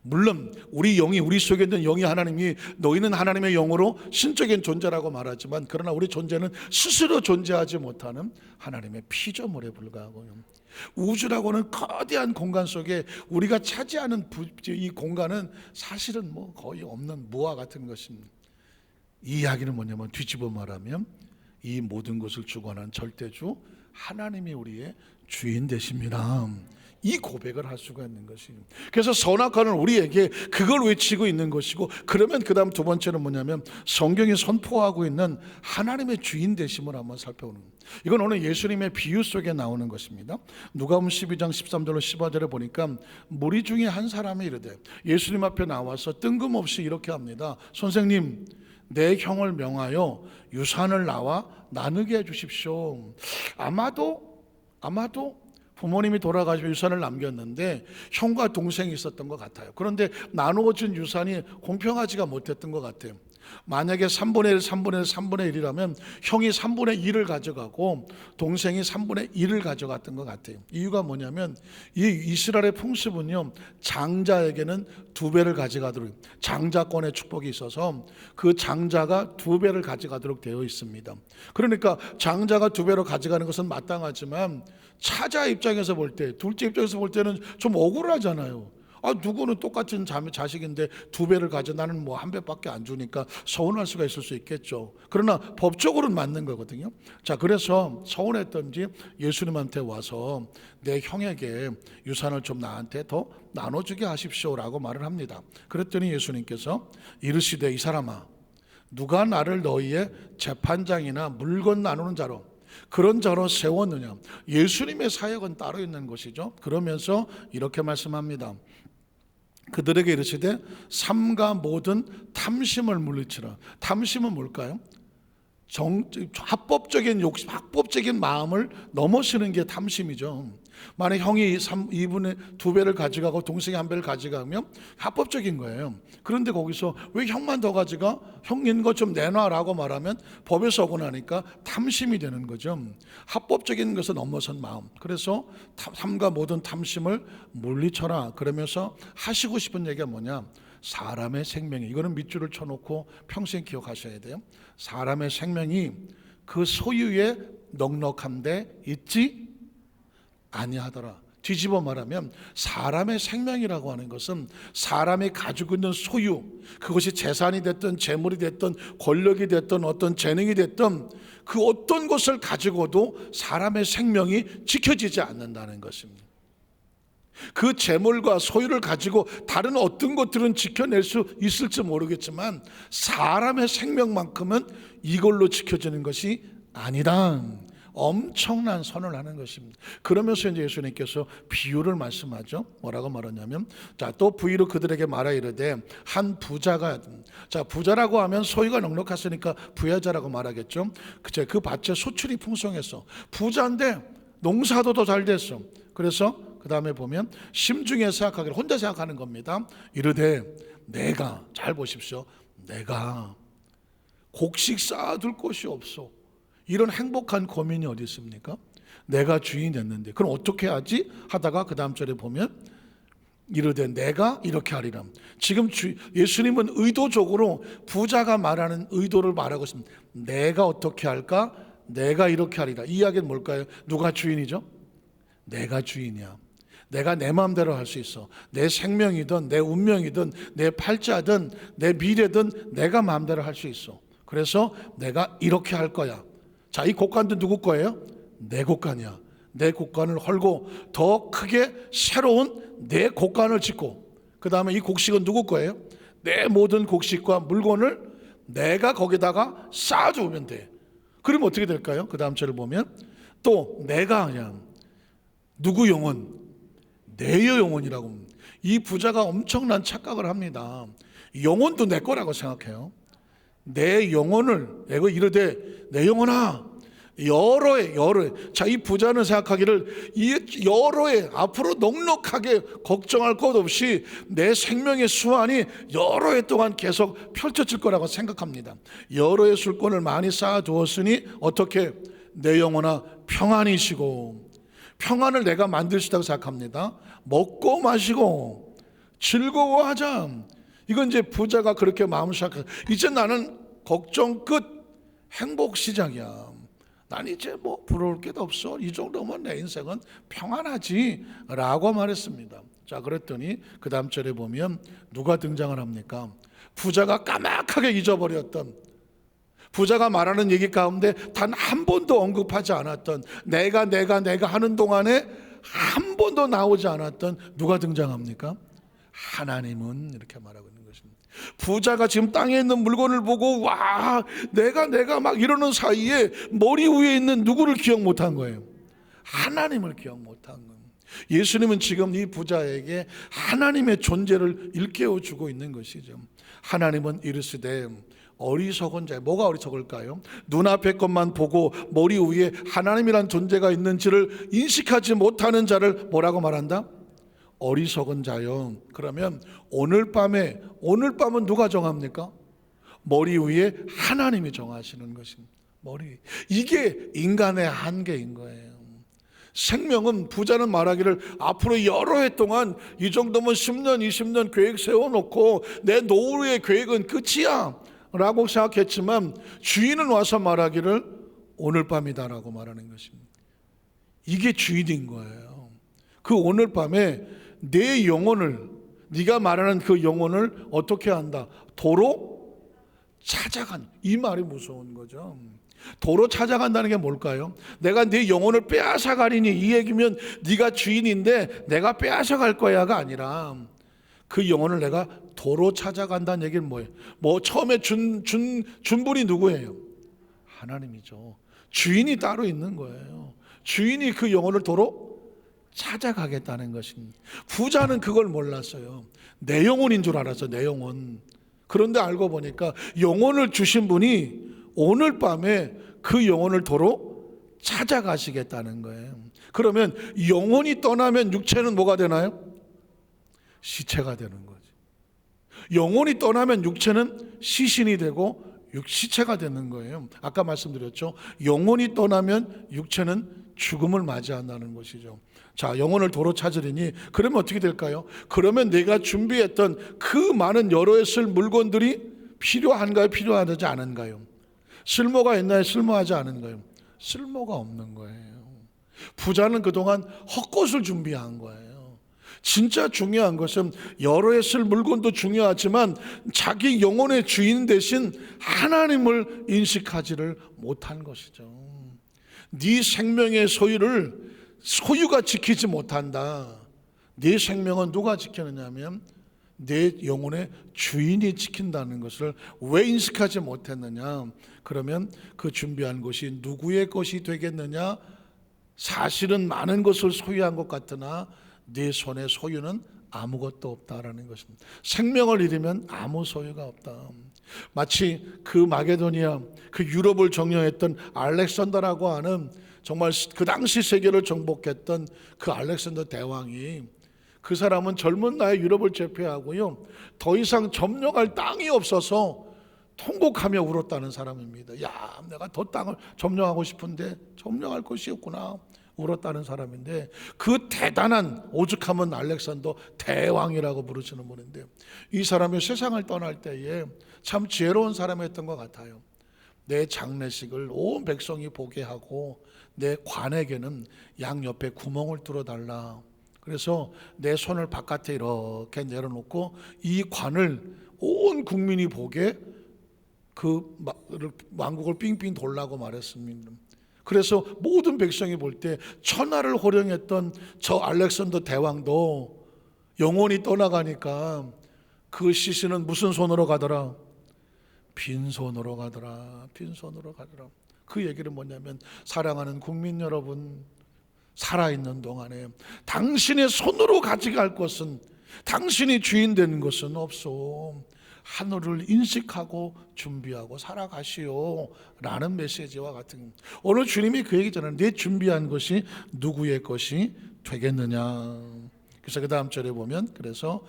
Speaker 1: 물론 우리 영이, 우리 속에 있는 영이 하나님이 너희는 하나님의 영으로 신적인 존재라고 말하지만, 그러나 우리 존재는 스스로 존재하지 못하는 하나님의 피조물에 불과하고요. 우주라고는 거대한 공간 속에 우리가 차지하는 이 공간은 사실은 뭐 거의 없는 무와 같은 것입니다. 이 이야기는 뭐냐면, 뒤집어 말하면 이 모든 것을 주관한 절대주 하나님이 우리의 주인 되십니다. 이 고백을 할 수가 있는 것이에요. 그래서 선악과는 우리에게 그걸 외치고 있는 것이고, 그러면 그 다음 두 번째는 뭐냐면 성경이 선포하고 있는 하나님의 주인 되심을 한번 살펴보는 거예요. 이건 오늘 예수님의 비유 속에 나오는 것입니다. 누가복음 12장 13절로 15절에 보니까 무리 중에 한 사람이 이르되 예수님 앞에 나와서 뜬금없이 이렇게 합니다. 선생님, 내 형을 명하여 유산을 나와 나누게 해주십시오. 아마도 부모님이 돌아가시고 유산을 남겼는데 형과 동생이 있었던 것 같아요. 그런데 나누어진 유산이 공평하지가 못했던 것 같아요. 만약에 3분의 1, 3분의 1, 3분의 1이라면 형이 3분의 1을 가져가고 동생이 3분의 1을 가져갔던 것 같아요. 이유가 뭐냐면, 이 이스라엘의 풍습은요, 장자에게는 2배를 가져가도록, 장자권의 축복이 있어서 그 장자가 2배를 가져가도록 되어 있습니다. 그러니까 장자가 2배로 가져가는 것은 마땅하지만 차자 입장에서 볼 때, 둘째 입장에서 볼 때는 좀 억울하잖아요. 누구는 똑같은 자식인데 2배를 가져, 나는 뭐 1배밖에 안 주니까 서운할 수가 있을 수 있겠죠. 그러나 법적으로는 맞는 거거든요. 자, 그래서 서운했던지 예수님한테 와서 내 형에게 유산을 좀 나한테 더 나눠주게 하십시오라고 말을 합니다. 그랬더니 예수님께서 이르시되, 이 사람아, 누가 나를 너희의 재판장이나 물건 나누는 자로, 그런 자로 세웠느냐. 예수님의 사역은 따로 있는 것이죠. 그러면서 이렇게 말씀합니다. 그들에게 이르시되 삼가 모든 탐심을 물리치라. 탐심은 뭘까요? 합법적인 욕심, 합법적인 마음을 넘어서는 게 탐심이죠. 만약 형이 2배를 가져가고 동생이 1배를 가져가면 합법적인 거예요. 그런데 거기서 왜 형만 더 가져가? 형인 것 좀 내놔라고 말하면 법에서 어긋나니까 탐심이 되는 거죠. 합법적인 것을 넘어선 마음. 그래서 삼가 모든 탐심을 물리쳐라. 그러면서 하시고 싶은 얘기가 뭐냐? 사람의 생명이, 이거는 밑줄을 쳐놓고 평생 기억하셔야 돼요. 사람의 생명이 그 소유의 넉넉함대 있지 아니하더라. 뒤집어 말하면 사람의 생명이라고 하는 것은 사람이 가지고 있는 소유, 그것이 재산이 됐든 재물이 됐든 권력이 됐든 어떤 재능이 됐든 그 어떤 것을 가지고도 사람의 생명이 지켜지지 않는다는 것입니다. 그 재물과 소유를 가지고 다른 어떤 것들은 지켜낼 수 있을지 모르겠지만 사람의 생명만큼은 이걸로 지켜지는 것이 아니다. 엄청난 선을 하는 것입니다. 그러면서 이제 예수님께서 비유를 말씀하죠. 뭐라고 말하냐면, 자, 또 부의로 그들에게 말하 이르되 한 부자가, 자, 부자라고 하면 소유가 넉넉했으니까 부자라고 말하겠죠. 그 밭에 소출이 풍성했어. 부자인데 농사도 더 잘 됐어. 그래서 그 다음에 보면 심중에 생각하기를, 혼자 생각하는 겁니다. 이르되 내가, 잘 보십시오, 내가 곡식 쌓아둘 곳이 없어. 이런 행복한 고민이 어디 있습니까? 내가 주인이 됐는데 그럼 어떻게 하지? 하다가 그 다음 절에 보면 이르되 내가 이렇게 하리라. 지금 예수님은 의도적으로 부자가 말하는 의도를 말하고 있습니다. 내가 어떻게 할까? 내가 이렇게 하리라. 이 이야기는 뭘까요? 누가 주인이죠? 내가 주인이야. 내가 내 마음대로 할 수 있어. 내 생명이든 내 운명이든 내 팔자든 내 미래든 내가 마음대로 할 수 있어. 그래서 내가 이렇게 할 거야. 자, 이 곡간도 누구 거예요? 내 곡간이야. 내 곡간을 헐고 더 크게 새로운 내 곡간을 짓고, 그 다음에 이 곡식은 누구 거예요? 내 모든 곡식과 물건을 내가 거기다가 쌓아주면 돼. 그러면 어떻게 될까요? 그 다음 절을 보면 또 내가 그냥 누구 영혼? 내 영혼이라고. 이 부자가 엄청난 착각을 합니다. 영혼도 내 거라고 생각해요. 내 영혼을, 내가 이르되 내 영혼아, 여러 해. 자, 이 부자는 생각하기를 이 여러 해 앞으로 넉넉하게 걱정할 것 없이 내 생명의 수완이 여러 해 동안 계속 펼쳐질 거라고 생각합니다. 여러 해 술권을 많이 쌓아두었으니 어떻게? 내 영혼아 평안히 쉬고. 평안을 내가 만들 수 있다고 생각합니다. 먹고 마시고 즐거워하자. 이건 이제 부자가 그렇게 마음을 시작해요. 이제 나는 걱정 끝, 행복 시작이야. 난 이제 뭐 부러울 게 없어. 이 정도면 내 인생은 평안하지 라고 말했습니다. 자, 그랬더니 그 다음 절에 보면 누가 등장을 합니까? 부자가 까맣게 잊어버렸던, 부자가 말하는 얘기 가운데 단 한 번도 언급하지 않았던, 내가 하는 동안에 한 번도 나오지 않았던 누가 등장합니까? 하나님은 이렇게 말하고 있는 것입니다. 부자가 지금 땅에 있는 물건을 보고 와, 내가 막 이러는 사이에 머리 위에 있는 누구를 기억 못한 거예요? 하나님을 기억 못한 거예요. 예수님은 지금 이 부자에게 하나님의 존재를 일깨워 주고 있는 것이죠. 하나님은 이르시되 어리석은 자. 뭐가 어리석을까요? 눈앞의 것만 보고 머리 위에 하나님이란 존재가 있는지를 인식하지 못하는 자를 뭐라고 말한다? 어리석은 자요. 그러면 오늘 밤은 누가 정합니까? 머리 위에 하나님이 정하시는 것입니다. 머리. 이게 인간의 한계인 거예요. 생명은, 부자는 말하기를 앞으로 여러 해 동안 이 정도면 10년 20년 계획 세워놓고 내 노후의 계획은 끝이야 라고 생각했지만 주인은 와서 말하기를 오늘 밤이다라고 말하는 것입니다. 이게 주인인 거예요. 그 오늘 밤에 내 영혼을, 네가 말하는 그 영혼을 어떻게 한다? 도로 찾아간. 이 말이 무서운 거죠. 도로 찾아간다는 게 뭘까요? 내가 네 영혼을 빼앗아가리니, 이 얘기면 네가 주인인데 내가 빼앗아갈 거야가 아니라 그 영혼을 내가 도로 찾아간다는 얘기는 뭐예요? 뭐 처음에 준 분이 누구예요? 하나님이죠. 주인이 따로 있는 거예요. 주인이 그 영혼을 도로 찾아가겠다는 것입니다. 부자는 그걸 몰랐어요. 내 영혼인 줄 알았어. 내 영혼. 그런데 알고 보니까 영혼을 주신 분이 오늘 밤에 그 영혼을 도로 찾아가시겠다는 거예요. 그러면 영혼이 떠나면 육체는 뭐가 되나요? 시체가 되는 거지. 영혼이 떠나면 육체는 시신이 되고 시체가 되는 거예요. 아까 말씀드렸죠. 영혼이 떠나면 육체는 죽음을 맞이한다는 것이죠. 자, 영혼을 도로 찾으리니 그러면 어떻게 될까요? 그러면 내가 준비했던 그 많은 여러 해 쓸 물건들이 필요한가요? 필요하지 않은가요? 쓸모가 있나요? 쓸모하지 않은가요? 쓸모가 없는 거예요. 부자는 그동안 헛것을 준비한 거예요. 진짜 중요한 것은 여러 해 쓸 물건도 중요하지만 자기 영혼의 주인 대신 하나님을 인식하지를 못한 것이죠. 네 생명의 소유가 지키지 못한다. 네 생명은 누가 지키느냐면 내 영혼의 주인이 지킨다는 것을 왜 인식하지 못했느냐? 그러면 그 준비한 것이 누구의 것이 되겠느냐? 사실은 많은 것을 소유한 것 같으나 네 손의 소유는 아무것도 없다라는 것입니다. 생명을 잃으면 아무 소유가 없다. 마치 그 마게도니아, 그 유럽을 정령했던 알렉산더라고 하는 정말 그 당시 세계를 정복했던 그 알렉산더 대왕이, 그 사람은 젊은 나이에 유럽을 제패하고요, 더 이상 점령할 땅이 없어서 통곡하며 울었다는 사람입니다. 야, 내가 더 땅을 점령하고 싶은데 점령할 곳이 없구나, 울었다는 사람인데, 그 대단한 오죽하면 알렉산더 대왕이라고 부르시는 분인데, 이 사람이 세상을 떠날 때에 참 지혜로운 사람이었던 것 같아요. 내 장례식을 온 백성이 보게 하고 내 관에게는 양 옆에 구멍을 뚫어달라. 그래서 내 손을 바깥에 이렇게 내려놓고 이 관을 온 국민이 보게 그 왕국을 빙빙 돌라고 말했습니다. 그래서 모든 백성이 볼 때 천하를 호령했던 저 알렉산더 대왕도 영원히 떠나가니까 그 시신은 무슨 손으로 가더라? 빈손으로 가더라. 빈손으로 가더라. 그 얘기는 뭐냐면, 사랑하는 국민 여러분, 살아있는 동안에 당신의 손으로 가져갈 것은, 당신이 주인 되는 것은 없소. 하늘을 인식하고 준비하고 살아가시오 라는 메시지와 같은, 오늘 주님이 그 얘기잖아요. 내 준비한 것이 누구의 것이 되겠느냐. 그래서 그 다음 절에 보면, 그래서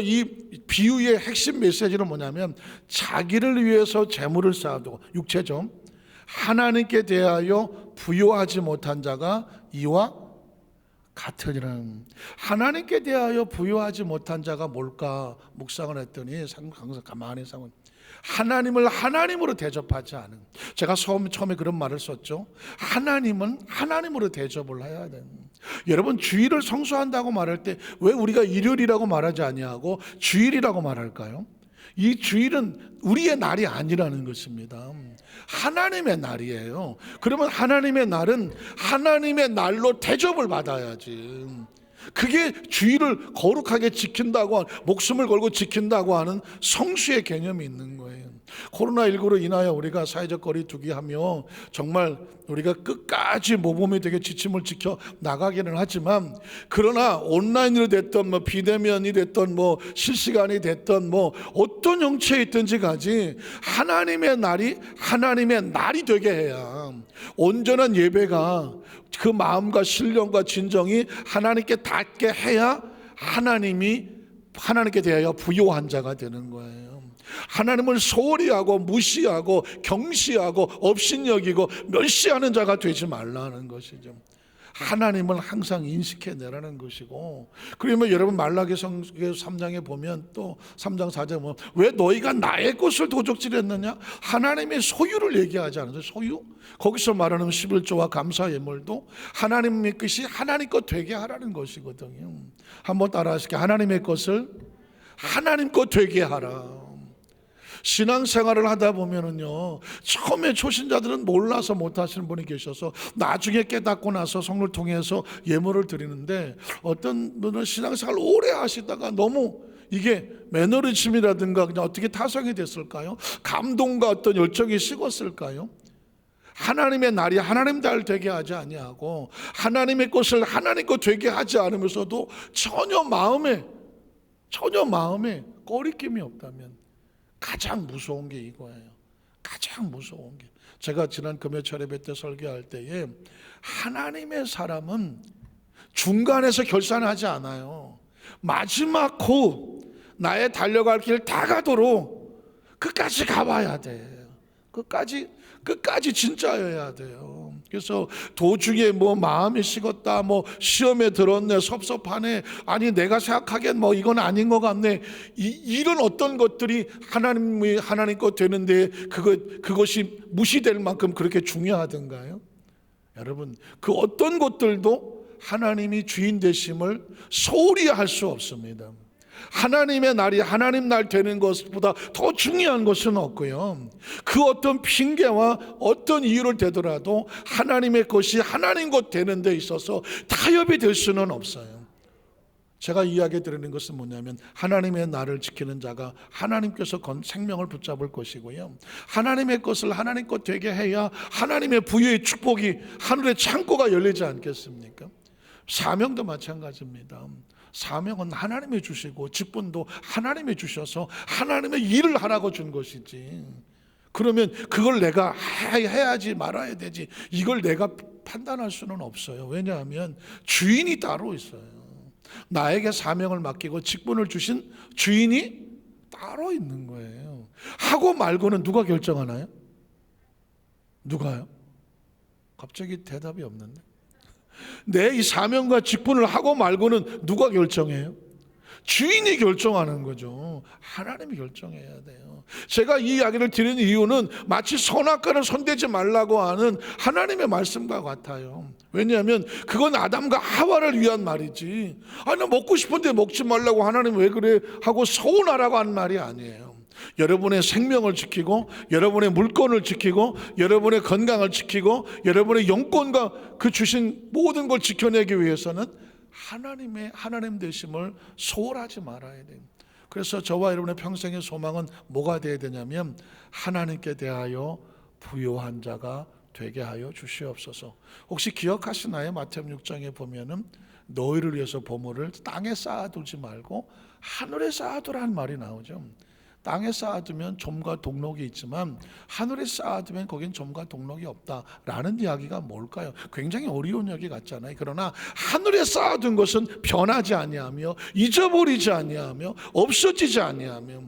Speaker 1: 이 비유의 핵심 메시지는 뭐냐면, 자기를 위해서 재물을 쌓아두고, 육체죠, 하나님께 대하여 부요하지 못한 자가 이와 같으리라. 하나님께 대하여 부요하지 못한 자가 뭘까 묵상을 했더니, 항상 가만히 생각하면 하나님을 하나님으로 대접하지 않은, 제가 처음에 그런 말을 썼죠. 하나님은 하나님으로 대접을 해야 돼요. 여러분, 주일을 성수한다고 말할 때 왜 우리가 일요일이라고 말하지 아니하고 주일이라고 말할까요? 이 주일은 우리의 날이 아니라는 것입니다. 하나님의 날이에요. 그러면 하나님의 날은 하나님의 날로 대접을 받아야지. 그게 주일을 거룩하게 지킨다고, 목숨을 걸고 지킨다고 하는 성수의 개념이 있는 거예요. 코로나19로 인하여 우리가 사회적 거리두기 하며 정말 우리가 끝까지 모범이 되게 지침을 지켜 나가기는 하지만, 그러나 온라인으로 됐던 비대면이 됐던 실시간이 됐던 어떤 형체에 있든지 가지, 하나님의 날이 되게 해야, 온전한 예배가 그 마음과 신령과 진정이 하나님께 닿게 해야 하나님께 대하여 부요한 자가 되는 거예요. 하나님을 소홀히 하고 무시하고 경시하고 업신여기고 멸시하는 자가 되지 말라는 것이죠. 하나님을 항상 인식해내라는 것이고, 그러면 여러분 말라기서 3장에 보면, 또 3장 4장에 보면, 왜 너희가 나의 것을 도적질했느냐? 하나님의 소유를 얘기하지 않아요. 소유? 거기서 말하는 11조와 감사 예물도 하나님의 것이 하나님 것 되게 하라는 것이거든요. 한번 따라 하실게요. 하나님의 것을 하나님 것 되게 하라. 신앙생활을 하다 보면은요, 처음에 초신자들은 몰라서 못하시는 분이 계셔서 나중에 깨닫고 나서 성령을 통해서 예물을 드리는데, 어떤 분은 신앙생활을 오래 하시다가 너무 이게 매너리즘이라든가 그냥 어떻게 타성이 됐을까요? 감동과 어떤 열정이 식었을까요? 하나님의 날이 하나님 날 되게 하지 아니하고, 하나님의 것을 하나님 것 되게 하지 않으면서도 전혀 마음에 꺼리낌이 없다면, 가장 무서운 게 이거예요. 가장 무서운 게, 제가 지난 금요철 예배 때 설교할 때에, 하나님의 사람은 중간에서 결산하지 않아요. 마지막 곧 나의 달려갈 길 다 가도록 끝까지 가봐야 돼. 끝까지 진짜여야 돼요. 그래서 도중에 마음이 식었다, 시험에 들었네, 섭섭하네, 아니 내가 생각하기엔 이건 아닌 것 같네, 이런 어떤 것들이 하나님 것 되는데 그것이 무시될 만큼 그렇게 중요하던가요? 여러분, 그 어떤 것들도 하나님이 주인 되심을 소홀히 할 수 없습니다. 하나님의 날이 하나님 날 되는 것보다 더 중요한 것은 없고요, 그 어떤 핑계와 어떤 이유를 대더라도 하나님의 것이 하나님 것 되는 데 있어서 타협이 될 수는 없어요. 제가 이야기 드리는 것은 뭐냐면 하나님의 나를 지키는 자가 하나님께서 건 생명을 붙잡을 것이고요, 하나님의 것을 하나님 것 되게 해야 하나님의 부유의 축복이 하늘의 창고가 열리지 않겠습니까? 사명도 마찬가지입니다. 사명은 하나님이 주시고 직분도 하나님이 주셔서 하나님의 일을 하라고 준 것이지, 그러면 그걸 내가 해야지 말아야 되지 이걸 내가 판단할 수는 없어요. 왜냐하면 주인이 따로 있어요. 나에게 사명을 맡기고 직분을 주신 주인이 따로 있는 거예요. 하고 말고는 누가 결정하나요? 누가요? 갑자기 대답이 없는데. 내 이 사명과 직분을 하고 말고는 누가 결정해요? 주인이 결정하는 거죠. 하나님이 결정해야 돼요. 제가 이 이야기를 드리는 이유는 마치 선악과를 손대지 말라고 하는 하나님의 말씀과 같아요. 왜냐하면 그건 아담과 하와를 위한 말이지, 나 먹고 싶은데 먹지 말라고 하나님 왜 그래 하고 서운하라고 한 말이 아니에요. 여러분의 생명을 지키고 여러분의 물건을 지키고 여러분의 건강을 지키고 여러분의 영권과 그 주신 모든 걸 지켜내기 위해서는 하나님 되심을 소홀하지 말아야 돼요. 그래서 저와 여러분의 평생의 소망은 뭐가 되어야 되냐면 하나님께 대하여 부요한 자가 되게 하여 주시옵소서. 혹시 기억하시나요? 마태복음 6장에 보면은 너희를 위해서 보물을 땅에 쌓아두지 말고 하늘에 쌓아두라는 말이 나오죠. 땅에 쌓아두면 좀과 동록이 있지만 하늘에 쌓아두면 거긴 좀과 동록이 없다라는 이야기가 뭘까요? 굉장히 어려운 이야기 같잖아요. 그러나 하늘에 쌓아둔 것은 변하지 아니하며 잊어버리지 아니하며 없어지지 아니하며,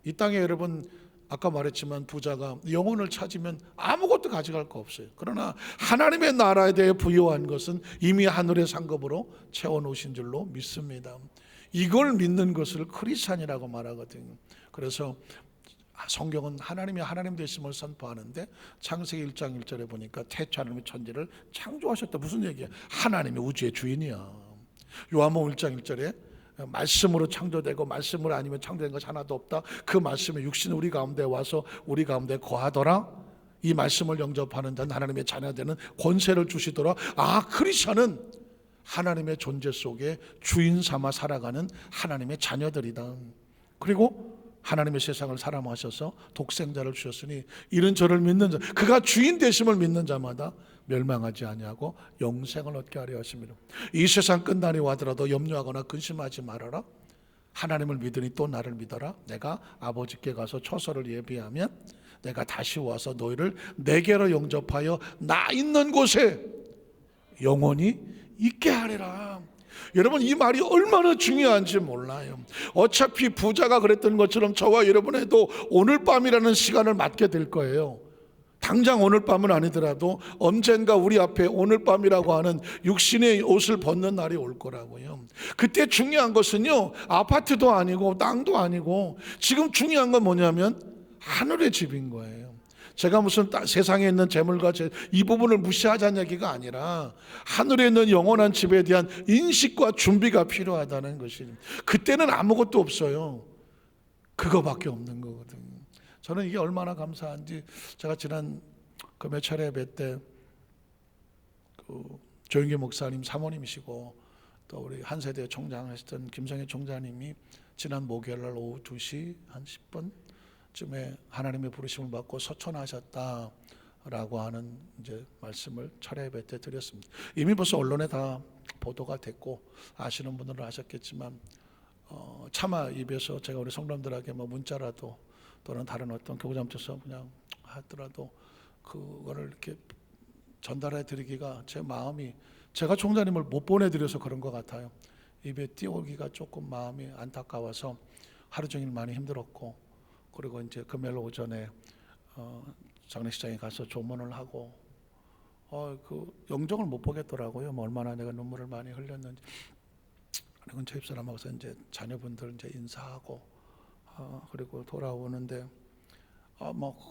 Speaker 1: 이 땅에 여러분 아까 말했지만 부자가 영혼을 찾으면 아무것도 가져갈 거 없어요. 그러나 하나님의 나라에 대해 부여한 것은 이미 하늘의 상급으로 채워놓으신 줄로 믿습니다. 이걸 믿는 것을 크리스찬이라고 말하거든요. 그래서 성경은 하나님이 하나님 되심을 선포하는데 창세기 1장 1절에 보니까 태초 하나님이 천지를 창조하셨다. 무슨 얘기야? 하나님이 우주의 주인이야. 요한복음 1장 1절에 말씀으로 창조되고 말씀으로 아니면 창조된 것이 하나도 없다. 그 말씀이 육신 우리 가운데 와서 우리 가운데 거하더라. 이 말씀을 영접하는 자는 하나님의 자녀되는 권세를 주시더라. 크리스천은 하나님의 존재 속에 주인 삼아 살아가는 하나님의 자녀들이다. 그리고 하나님의 세상을 사랑하셔서 독생자를 주셨으니 이는 저를 믿는 자, 그가 주인 되심을 믿는 자마다 멸망하지 아니하고 영생을 얻게 하려 하십니다. 이 세상 끝날이 와더라도 염려하거나 근심하지 말아라. 하나님을 믿으니 또 나를 믿어라. 내가 아버지께 가서 처소를 예비하면 내가 다시 와서 너희를 내게로 영접하여 나 있는 곳에 영원히 있게 하리라. 여러분, 이 말이 얼마나 중요한지 몰라요. 어차피 부자가 그랬던 것처럼 저와 여러분에도 오늘 밤이라는 시간을 맞게 될 거예요. 당장 오늘 밤은 아니더라도 언젠가 우리 앞에 오늘 밤이라고 하는 육신의 옷을 벗는 날이 올 거라고요. 그때 중요한 것은요, 아파트도 아니고 땅도 아니고 지금 중요한 건 뭐냐면 하늘의 집인 거예요. 제가 무슨 세상에 있는 재물과 이 부분을 무시하자는 얘기가 아니라 하늘에 있는 영원한 집에 대한 인식과 준비가 필요하다는 것이, 그때는 아무것도 없어요. 그거밖에 없는 거거든요. 저는 이게 얼마나 감사한지, 제가 지난 그 몇 차례 뵐 때 조영기 목사님 사모님이시고 또 우리 한세대 총장 하시던 김성애 총장님이 지난 목요일날 오후 2시 한 10분 쯤에 하나님의 부르심을 받고 서천하셨다라고 하는 이제 말씀을 차례 뵐 때 드렸습니다. 이미 벌써 언론에 다 보도가 됐고 아시는 분들은 아셨겠지만 차마 입에서 제가 우리 성도님들에게 문자라도 또는 다른 어떤 교구장터에서 그냥 하더라도 그거를 이렇게 전달해 드리기가 제 마음이, 제가 총장님을 못 보내드려서 그런 것 같아요. 입에 띄우기가 조금 마음이 안타까워서 하루 종일 많이 힘들었고, 그리고 이제 금요일 오전에 장례식장에 가서 조문을 하고 그 영정을 못 보겠더라고요. 얼마나 내가 눈물을 많이 흘렸는지. 그리고 집사람하고서 이제 자녀분들 이제 인사하고 그리고 돌아오는데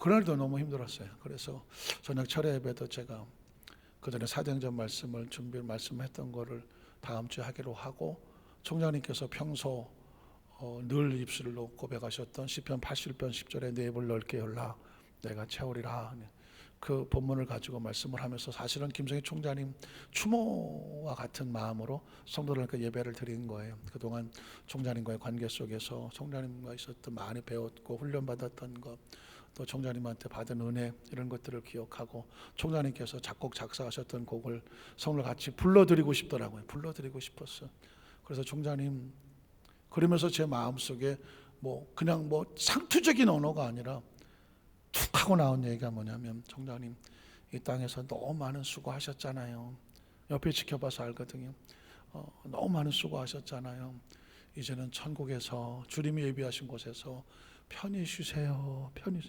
Speaker 1: 그날도 너무 힘들었어요. 그래서 저녁 철회 예배도 제가 그 전에 사도행전 말씀했던 거를 다음 주에 하기로 하고, 총장님께서 평소 늘 입술로 고백하셨던 시편 81편 10절에 내 입을 넓게 열라 내가 채우리라. 그 본문을 가지고 말씀을 하면서 사실은 김성희 총장님 추모와 같은 마음으로 성도들과 예배를 드린 거예요. 그동안 총장님과의 관계 속에서 총장님과 있었던 많이 배웠고 훈련받았던 것, 또 총장님한테 받은 은혜, 이런 것들을 기억하고 총장님께서 작곡 작사하셨던 곡을 성을 같이 불러드리고 싶더라고요. 불러드리고 싶었어. 그래서 총장님, 그러면서 제 마음속에 그냥 상투적인 언어가 아니라 툭 하고 나온 얘기가 뭐냐면, 총장님 이 땅에서 너무 많은 수고하셨잖아요. 옆에 지켜봐서 알거든요. 너무 많은 수고하셨잖아요. 이제는 천국에서 주님이 예비하신 곳에서 편히 쉬세요. 편히.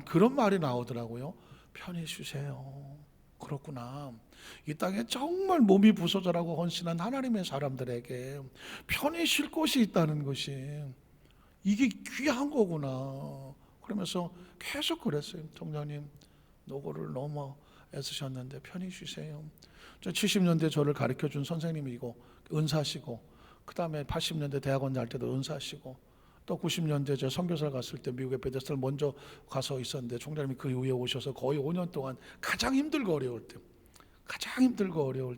Speaker 1: 그런 말이 나오더라고요. 편히 쉬세요. 그렇구나. 이 땅에 정말 몸이 부서져라고 헌신한 하나님의 사람들에게 편히 쉴 곳이 있다는 것이, 이게 귀한 거구나. 그러면서 계속 그랬어요. 총장님 노고를 너무 애쓰셨는데 편히 쉬세요. 70년대 저를 가르쳐준 선생님이고 은사시고, 그 다음에 80년대 대학원 갈 때도 은사시고, 또 90년대 저 선교사를 갔을 때 미국에 베데스다를 먼저 가서 있었는데 총장님이 그 이후에 오셔서 거의 5년 동안 가장 힘들고 어려울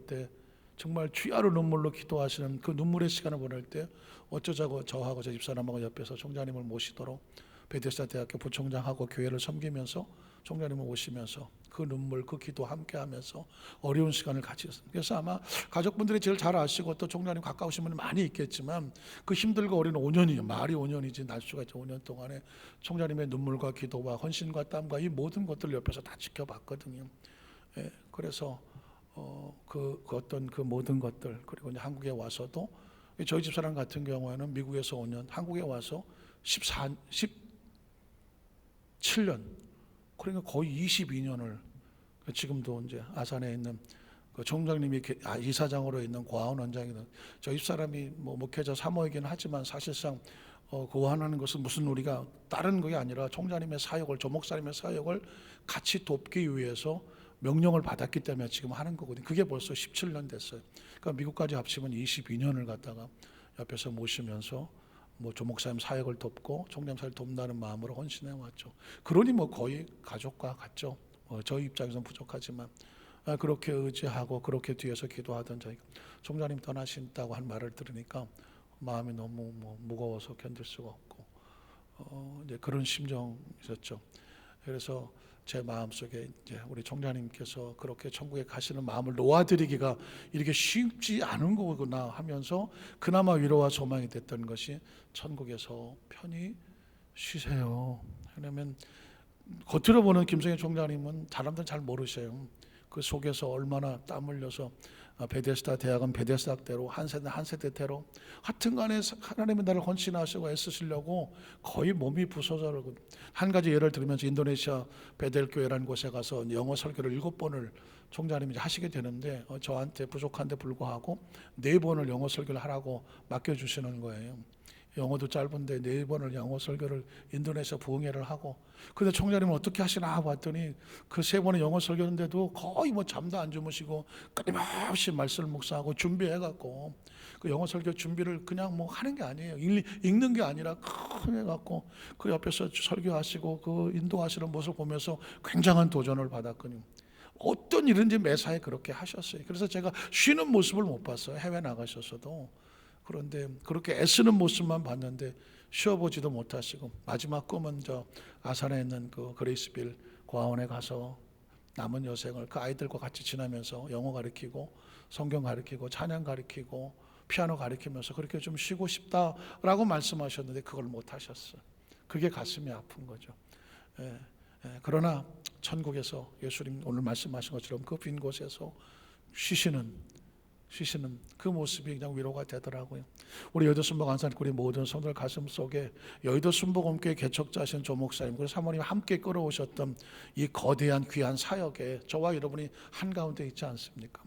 Speaker 1: 때 정말 주야로 눈물로 기도하시는 그 눈물의 시간을 보낼 때 어쩌자고 저하고 제 집사람하고 옆에서 총장님을 모시도록 베데스다 대학교 부총장하고 교회를 섬기면서 총장님을 오시면서 그 눈물, 그 기도 함께하면서 어려운 시간을 같이 했습니다. 그래서 아마 가족분들이 제일 잘 아시고 또 총장님 가까우신 분이 많이 있겠지만, 그 힘들고 어린 5년이요, 말이 5년이지 날수가 있죠. 5년 동안에 총장님의 눈물과 기도와 헌신과 땀과 이 모든 것들을 옆에서 다 지켜봤거든요. 그래서 그 어떤 그 모든 것들, 그리고 이제 한국에 와서도 저희 집사람 같은 경우에는 미국에서 5년, 한국에 와서 17년, 그러니까 거의 22년을, 지금도 이제 아산에 있는 그 총장님이 이사장으로 있는 고아원 원장이든, 저희 집사람이 목회자 사모이긴 하지만 사실상 고아원하는 것은 무슨 우리가 다른 것이 아니라 총장님의 사역을, 조 목사님의 사역을 같이 돕기 위해서 명령을 받았기 때문에 지금 하는 거거든요. 그게 벌써 17년 됐어요. 그러니까 미국까지 합치면 22년을 갖다가 옆에서 모시면서 조 목사님 사역을 돕고 총장님 사역을 돕는다는 마음으로 헌신해 왔죠. 그러니 거의 가족과 같죠. 저희 입장에서는 부족하지만 그렇게 의지하고 그렇게 뒤에서 기도하던 저희가 총장님 떠나신다고 한 말을 들으니까 마음이 너무 무거워서 견딜 수가 없고 이제 그런 심정이었죠. 그래서 제 마음속에 이제 우리 총장님께서 그렇게 천국에 가시는 마음을 놓아드리기가 이렇게 쉽지 않은 거구나 하면서 그나마 위로와 소망이 됐던 것이 천국에서 편히 쉬세요. 왜냐하면 겉으로 보는 김성희 총장님은 사람들 잘 모르셔요. 그 속에서 얼마나 땀 흘려서 베데스다 대학은 베데스다대로, 한 세대대로 하여튼간에 하나님의 나라를 헌신하시고 애쓰시려고 거의 몸이 부서져. 한 가지 예를 들면서 인도네시아 베델 교회라는 곳에 가서 영어 설교를 7번을 총장님이 하시게 되는데 저한테 부족한데 불구하고 4번을 영어 설교를 하라고 맡겨주시는 거예요. 영어도 짧은데 4번을 영어 설교를 인도네시아 부흥회를 하고, 근데 총장님은 어떻게 하시나 봤더니 그 3번의 영어 설교인데도 거의 잠도 안 주무시고 끊임없이 말씀을 묵상하고 준비해갖고, 그 영어 설교 준비를 그냥 하는 게 아니에요. 읽는 게 아니라 큰 해갖고 그 옆에서 설교하시고 그 인도하시는 모습을 보면서 굉장한 도전을 받았거든요. 어떤 일인지 매사에 그렇게 하셨어요. 그래서 제가 쉬는 모습을 못 봤어요. 해외 나가셨어도. 그런데 그렇게 애쓰는 모습만 봤는데 쉬어보지도 못하시고, 마지막 꿈은 저 아산에 있는 그 그레이스빌 고아원에 가서 남은 여생을 그 아이들과 같이 지나면서 영어 가르치고 성경 가르치고 찬양 가르치고 피아노 가르치면서 그렇게 좀 쉬고 싶다라고 말씀하셨는데 그걸 못 하셨어요. 그게 가슴이 아픈 거죠. 그러나 천국에서 예수님 오늘 말씀하신 것처럼 그 빈 곳에서 쉬시는 그 모습이 그냥 위로가 되더라고요. 우리 여의도 순복 안산교회 모든 성도들 가슴 속에 여의도 순복음교회 개척자신 조 목사님 그리고 사모님 함께 끌어오셨던 이 거대한 귀한 사역에 저와 여러분이 한가운데 있지 않습니까?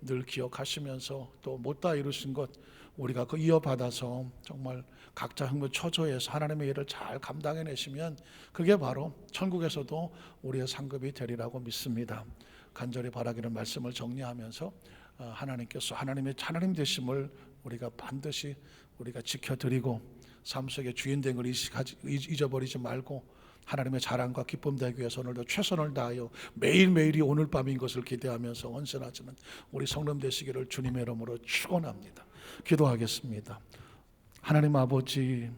Speaker 1: 늘 기억하시면서 또 못다 이루신 것 우리가 그 이어받아서 정말 각자 흥분 처소에서 하나님의 일을 잘 감당해내시면 그게 바로 천국에서도 우리의 상급이 되리라고 믿습니다. 간절히 바라기를 말씀을 정리하면서 하나님께서 하나님의 하나님 되심을 우리가 반드시 우리가 지켜드리고 삶 속에 주인 된 걸 잊어버리지 말고 하나님의 자랑과 기쁨 되기 위해서 오늘도 최선을 다하여 매일매일이 오늘 밤인 것을 기대하면서 헌신하시는 우리 성도 되시기를 주님의 이름으로 축원합니다. 기도하겠습니다. 하나님 아버지,